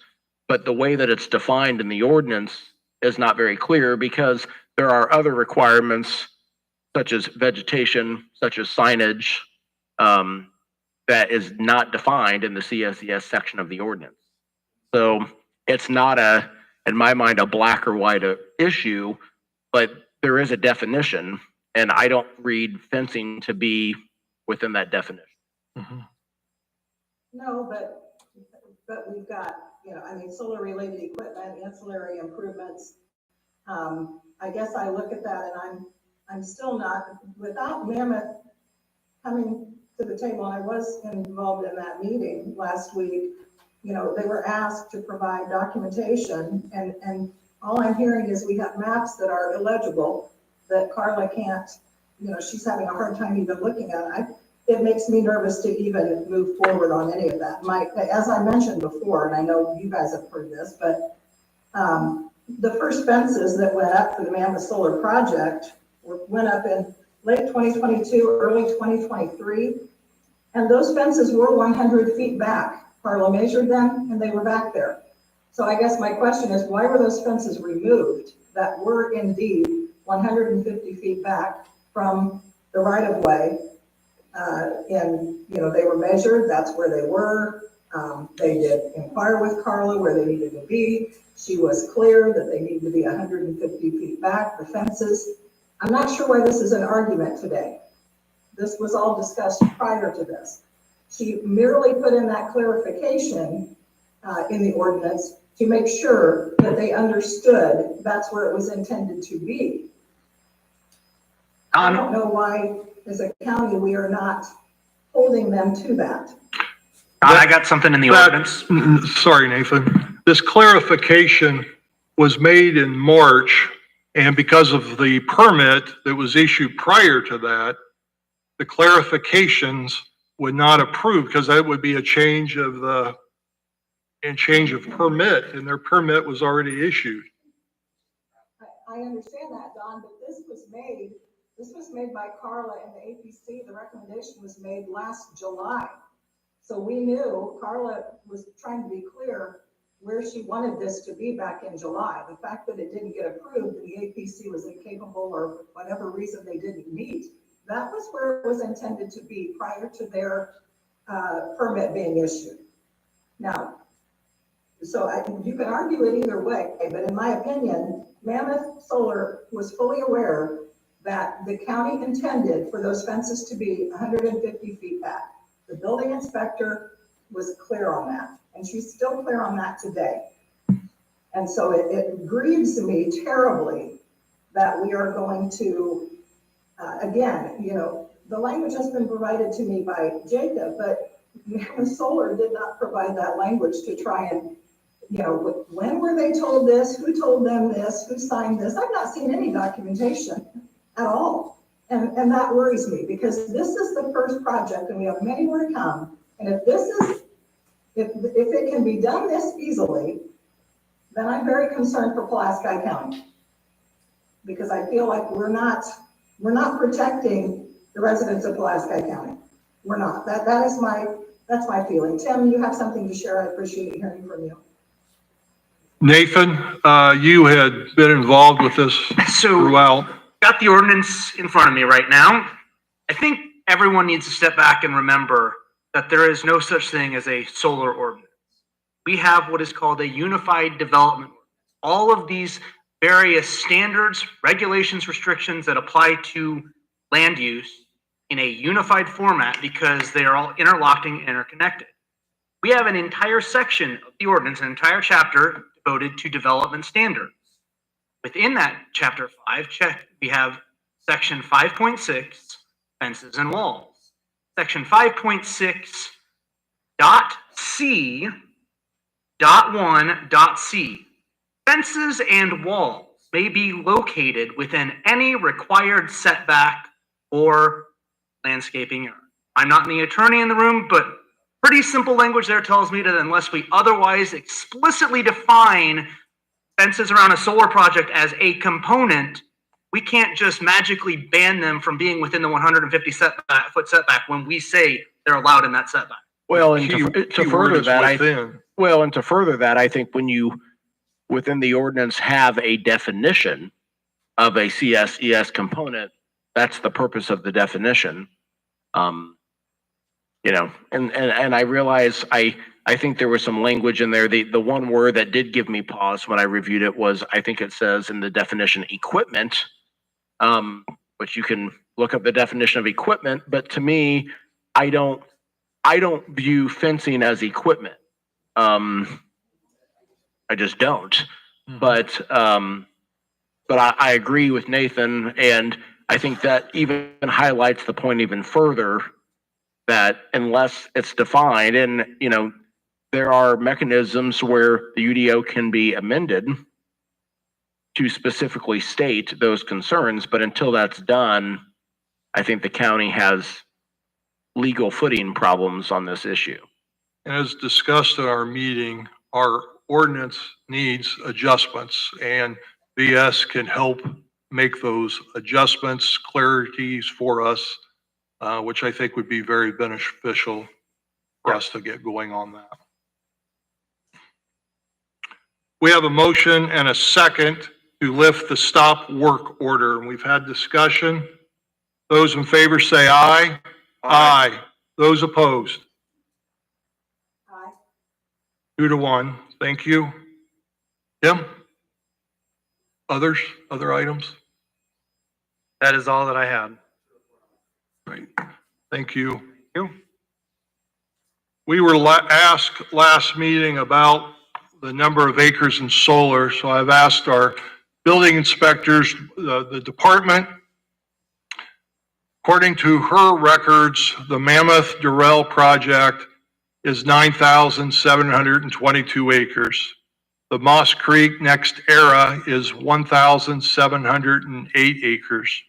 M: but the way that it's defined in the ordinance is not very clear because there are other requirements such as vegetation, such as signage, that is not defined in the CSES section of the ordinance. So it's not in my mind, a black or white issue, but there is a definition, and I don't read fencing to be within that definition.
B: No, but we've got, solar related equipment, ancillary improvements. I guess I look at that and I'm still not, without Mammoth coming to the table, and I was involved in that meeting last week, they were asked to provide documentation, and all I'm hearing is we got maps that are illegible, that Carla can't, she's having a hard time even looking at. It makes me nervous to even move forward on any of that. As I mentioned before, and I know you guys have heard this, but the first fences that went up for the Mammoth Solar Project went up in late 2022, early 2023, and those fences were 100 feet back. Carla measured them, and they were back there. So I guess my question is, why were those fences removed that were indeed 150 feet back from the right-of-way? They were measured, that's where they were. They did inquire with Carla where they needed to be. She was clear that they needed to be 150 feet back, the fences. I'm not sure why this is an argument today. This was all discussed prior to this. She merely put in that clarification in the ordinance to make sure that they understood that's where it was intended to be. I don't know why, as a county, we are not holding them to that.
I: I got something in the ordinance.
A: Sorry, Nathan. This clarification was made in March, and because of the permit that was issued prior to that, the clarifications would not approve because that would be a change of permit, and their permit was already issued.
B: I understand that, Don, but this was made by Carla and the APC. The recommendation was made last July. So we knew Carla was trying to be clear where she wanted this to be back in July. The fact that it didn't get approved and the APC was incapable or whatever reason they didn't meet, that was where it was intended to be prior to their permit being issued. Now, you can argue it either way, but in my opinion, Mammoth Solar was fully aware that the county intended for those fences to be 150 feet back. The building inspector was clear on that, and she's still clear on that today. And so it grieves me terribly that we are going to, again, the language has been provided to me by Jacob, but Mammoth Solar did not provide that language to try and, when were they told this? Who told them this? Who signed this? I've not seen any documentation at all. And that worries me because this is the first project and we have many more to come. And if it can be done this easily, then I'm very concerned for Pulaski County. Because I feel like we're not protecting the residents of Pulaski County. We're not. That's my feeling. Tim, you have something to share. I appreciate hearing from you.
A: Nathan, you had been involved with this throughout.
I: Got the ordinance in front of me right now. I think everyone needs to step back and remember that there is no such thing as a solar ordinance. We have what is called a unified development ordinance. All of these various standards, regulations, restrictions that apply to land use in a unified format because they are all interlocking and interconnected. We have an entire section of the ordinance, an entire chapter devoted to development standards. Within that chapter 5, we have section 5.6, fences and walls. Section 5.6.C.1.c. Fences and walls may be located within any required setback or landscaping area. I'm not the attorney in the room, but pretty simple language there tells me that unless we otherwise explicitly define fences around a solar project as a component, we can't just magically ban them from being within the 150 foot setback when we say they're allowed in that setback.
M: Well, and
A: Key-
M: to
A: key word
M: further
A: is
M: that,
A: within.
M: well, and to further that, I think when you, within the ordinance, have a definition of a CSES component, that's the purpose of the definition. You know, and I realize I think there was some language in there. The one word that did give me pause when I reviewed it was, I think it says in the definition, equipment, which you can look up the definition of equipment, but to me, I don't view fencing as equipment. I just don't. But I agree with Nathan, and I think that even highlights the point even further, that unless it's defined, and, you know, there are mechanisms where the UDO can be amended to specifically state those concerns, but until that's done, I think the county has legal footing problems on this issue.
A: And as discussed at our meeting, our ordinance needs adjustments, and VS can help make those adjustments, clarities for us, which I think would be very beneficial for us to get going on that. We have a motion and a second to lift the stop work order, and we've had discussion. Those in favor say aye. Aye. Those opposed?
B: Aye.
A: 2-1. Thank you. Tim? Others, other items?
L: That is all that I had.
A: Great. Thank you. We were asked last meeting about the number of acres in solar, so I've asked our building inspectors, the department. According to her records, the Mammoth Durrell project is 9,722 acres. The Moss Creek Next Era is 1,708 acres.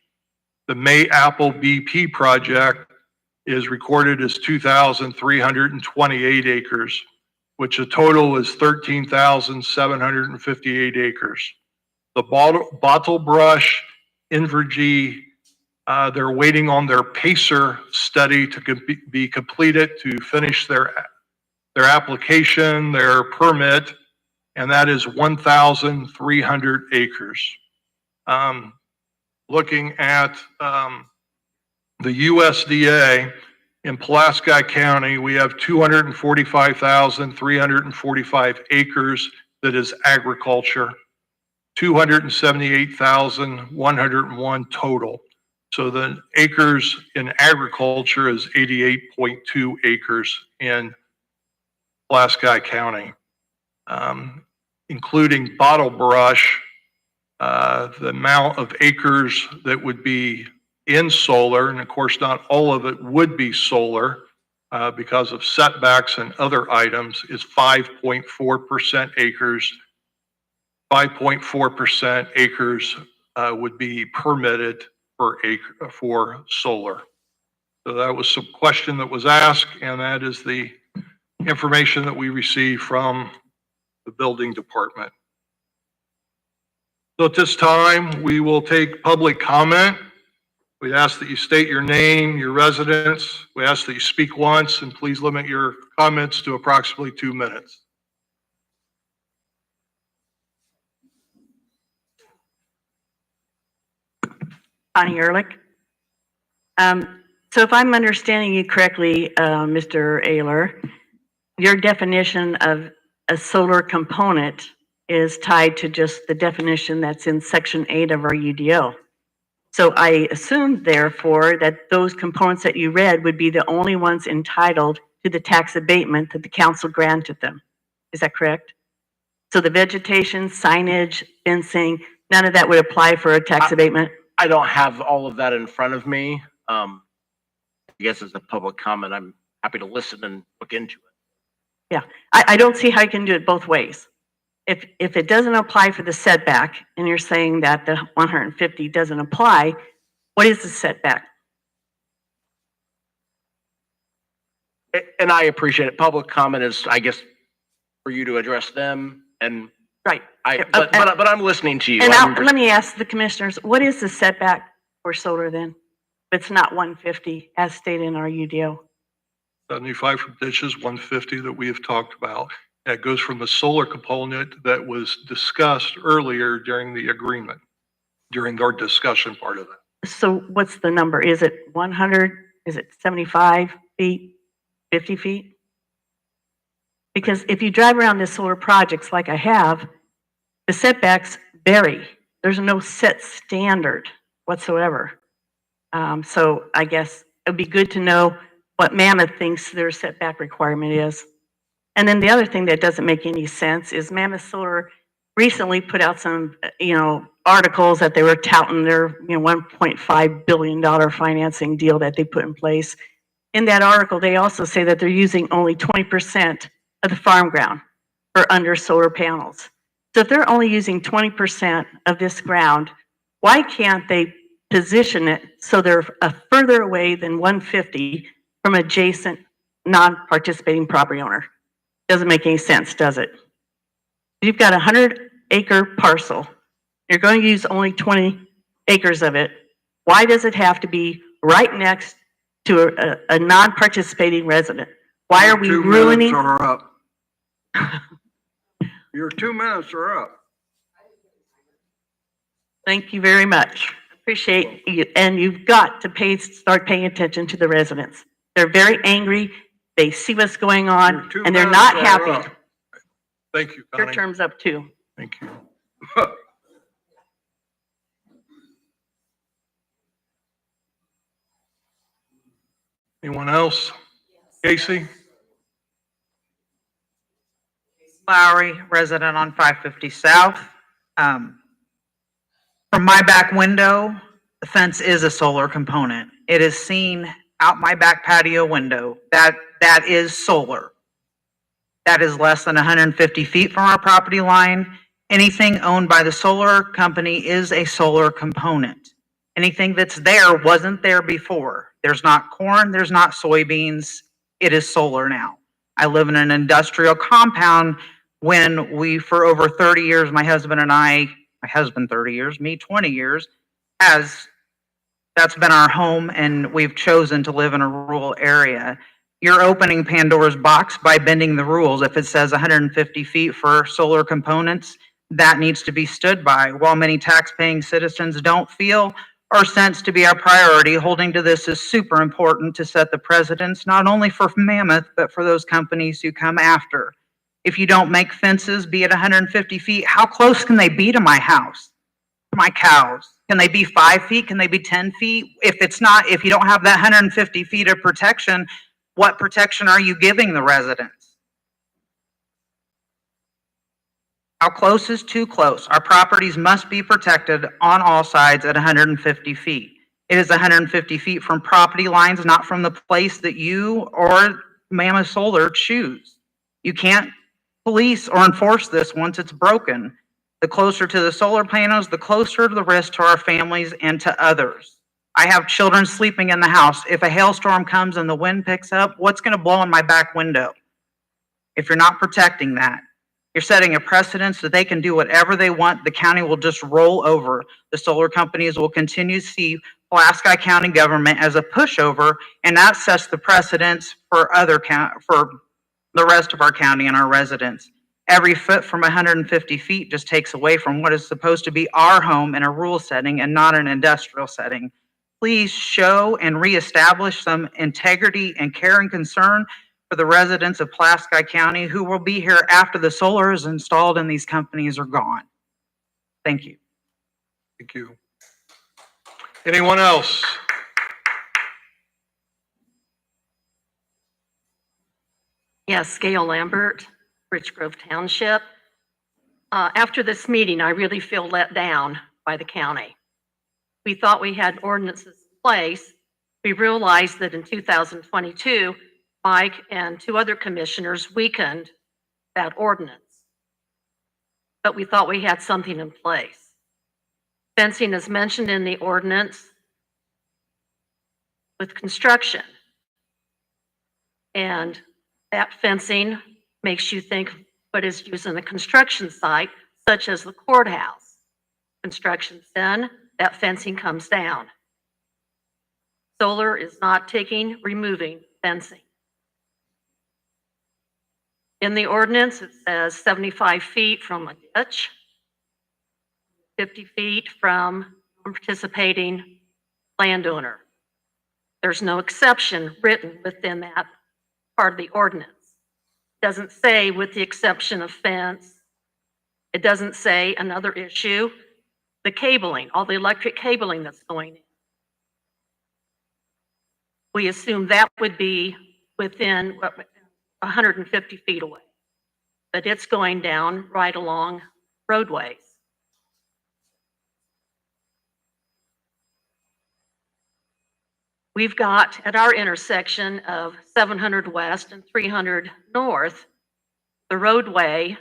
A: The May Apple BP project is recorded as 2,328 acres, which a total is 13,758 acres. The Bottle Brush, Invergy, they're waiting on their PACER study to be completed to finish their application, their permit, and that is 1,300 acres. Looking at the USDA in Pulaski County, we have 245,345 acres that is agriculture, 278,101 total. So the acres in agriculture is 88.2 acres in Pulaski County, including Bottle Brush. The amount of acres that would be in solar, and of course not all of it would be solar because of setbacks and other items, is 5.4% acres. 5.4% acres would be permitted for solar. So that was some question that was asked, and that is the information that we received from the building department. So at this time, we will take public comment. We ask that you state your name, your residence. We ask that you speak once, and please limit your comments to approximately 2 minutes.
N: Connie Ehrlich. So if I'm understanding you correctly, Mr. Ayler, your definition of a solar component is tied to just the definition that's in Section 8 of our UDO. So I assume, therefore, that those components that you read would be the only ones entitled to the tax abatement that the council granted them. Is that correct? So the vegetation, signage, fencing, none of that would apply for a tax abatement?
M: I don't have all of that in front of me. I guess as a public comment, I'm happy to listen and look into it.
N: Yeah, I don't see how you can do it both ways. If it doesn't apply for the setback, and you're saying that the 150 doesn't apply, what is the setback?
M: And I appreciate it. Public comment is, I guess, for you to address them, and
N: Right.
M: but I'm listening to you.
N: And now, let me ask the commissioners, what is the setback for solar then? If it's not 150 as stated in our UDO?
A: 75 from ditches, 150 that we have talked about. That goes from the solar component that was discussed earlier during the agreement, during our discussion part of that.
N: So what's the number? Is it 100? Is it 75 feet, 50 feet? Because if you drive around the solar projects like I have, the setbacks vary. There's no set standard whatsoever. So I guess it'd be good to know what Mammoth thinks their setback requirement is. And then the other thing that doesn't make any sense is Mammoth Solar recently put out some, articles that they were touting their, $1.5 billion financing deal that they put in place. In that article, they also say that they're using only 20% of the farm ground for under solar panels. So if they're only using 20% of this ground, why can't they position it so they're further away than 150 from adjacent non-participating property owner? Doesn't make any sense, does it? You've got a 100-acre parcel. You're going to use only 20 acres of it. Why does it have to be right next to a non-participating resident? Why are we ruining?
G: 2 minutes are up. Your 2 minutes are up.
N: Thank you very much. Appreciate you. And you've got to start paying attention to the residents. They're very angry. They see what's going on and they're not happy.
A: Thank you,
N: Your
A: Connie.
N: term's up too.
A: Thank you. Anyone else? Casey?
O: Lowry, resident on 550 South. From my back window, the fence is a solar component. It is seen out my back patio window. That is solar. That is less than 150 feet from our property line. Anything owned by the solar company is a solar component. Anything that's there wasn't there before. There's not corn, there's not soybeans. It is solar now. I live in an industrial compound. When we, for over 30 years, my husband and I, my husband 30 years, me 20 years, that's been our home, and we've chosen to live in a rural area. You're opening Pandora's box by bending the rules. If it says 150 feet for solar components, that needs to be stood by. While many tax-paying citizens don't feel or sense to be our priority, holding to this is super important to set the precedents, not only for Mammoth, but for those companies who come after. If you don't make fences, be it 150 feet, how close can they be to my house, my cows? Can they be 5 feet? Can they be 10 feet? If you don't have that 150 feet of protection, what protection are you giving the residents? How close is too close? Our properties must be protected on all sides at 150 feet. It is 150 feet from property lines, not from the place that you or Mammoth Solar choose. You can't police or enforce this once it's broken. The closer to the solar panels, the closer the risk to our families and to others. I have children sleeping in the house. If a hailstorm comes and the wind picks up, what's going to blow in my back window? If you're not protecting that, you're setting a precedence that they can do whatever they want. The county will just roll over. The solar companies will continue to see Pulaski County government as a pushover, and that sets the precedence for for the rest of our county and our residents. Every foot from 150 feet just takes away from what is supposed to be our home in a rural setting and not an industrial setting. Please show and reestablish some integrity and care and concern for the residents of Pulaski County who will be here after the solar is installed and these companies are gone. Thank you.
A: Thank you. Anyone else?
P: Yes, Gail Lambert, Rich Grove Township. After this meeting, I really feel let down by the county. We thought we had ordinances in place. We realized that in 2022, Mike and 2 other commissioners weakened that ordinance. But we thought we had something in place. Fencing is mentioned in the ordinance with construction. And that fencing makes you think what is used in a construction site, such as the courthouse. Construction's done, that fencing comes down. Solar is not removing fencing. In the ordinance, it says 75 feet from a ditch, 50 feet from a participating landowner. There's no exception written within that part of the ordinance. It doesn't say with the exception of fence. It doesn't say another issue, the cabling, all the electric cabling that's going in. We assume that would be within 150 feet away, but it's going down right along roadways. We've got at our intersection of 700 West and 300 North, the roadway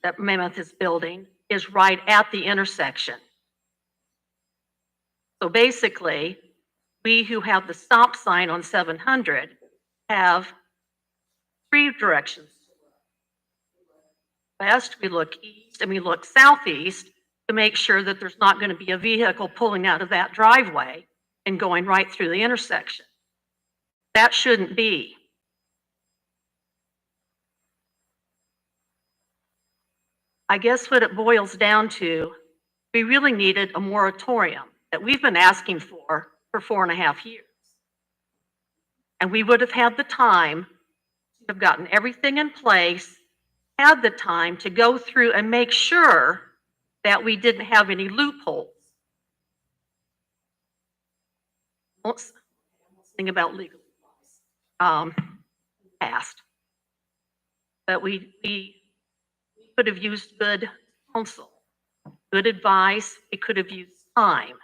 P: that Mammoth is building is right at the intersection. So basically, we who have the stop sign on 700 have three directions. West, we look east, and we look southeast to make sure that there's not going to be a vehicle pulling out of that driveway and going right through the intersection. That shouldn't be. I guess what it boils down to, we really needed a moratorium that we've been asking for 4.5 years. And we would have had the time to have gotten everything in place, had the time to go through and make sure that we didn't have any loopholes. Let's think about legal past. But we could have used good counsel, good advice. We could have used time.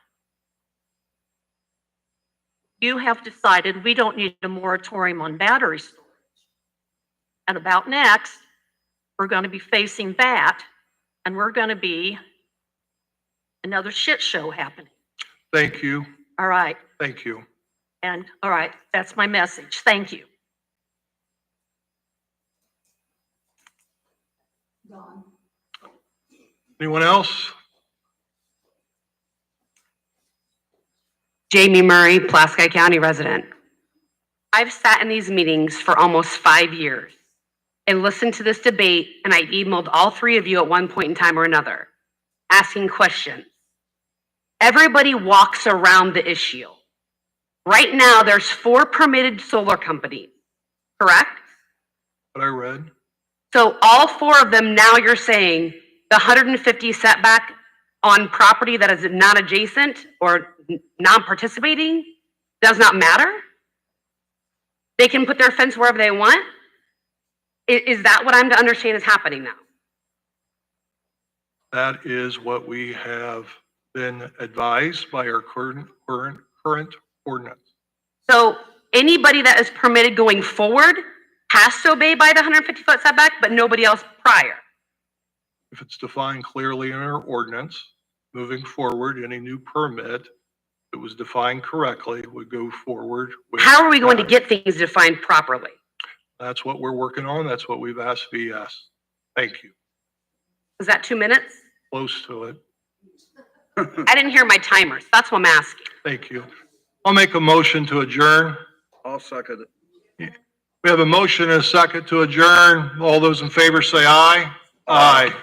P: You have decided we don't need a moratorium on battery storage. And about next, we're going to be facing that, and we're going to be another shit show happening.
A: Thank you.
P: All right.
A: Thank you.
P: And all right, that's my message. Thank you.
B: Dawn.
A: Anyone else?
Q: Jamie Murray, Pulaski County resident. I've sat in these meetings for almost 5 years and listened to this debate, and I emailed all three of you at one point in time or another, asking questions. Everybody walks around the issue. Right now, there's 4 permitted solar companies, correct?
A: What I read.
Q: So all 4 of them, now you're saying the 150 setback on property that is not adjacent or non-participating does not matter? They can put their fence wherever they want? Is that what I'm to understand is happening now?
A: That is what we have been advised by our current ordinance.
Q: So anybody that is permitted going forward has to obey by the 150-foot setback, but nobody else prior?
A: If it's defined clearly in our ordinance, moving forward, any new permit that was defined correctly would go forward with.
Q: How are we going to
A: that.
Q: get things defined properly?
A: That's what we're working on. That's what we've asked VS. Thank you.
Q: Is that 2 minutes?
A: Close to it.
Q: I didn't hear my timers. That's what I'm asking.
A: Thank you. I'll make a motion to adjourn.
G: I'll second it.
A: We have a motion and a second to adjourn. All those in favor say aye. Aye.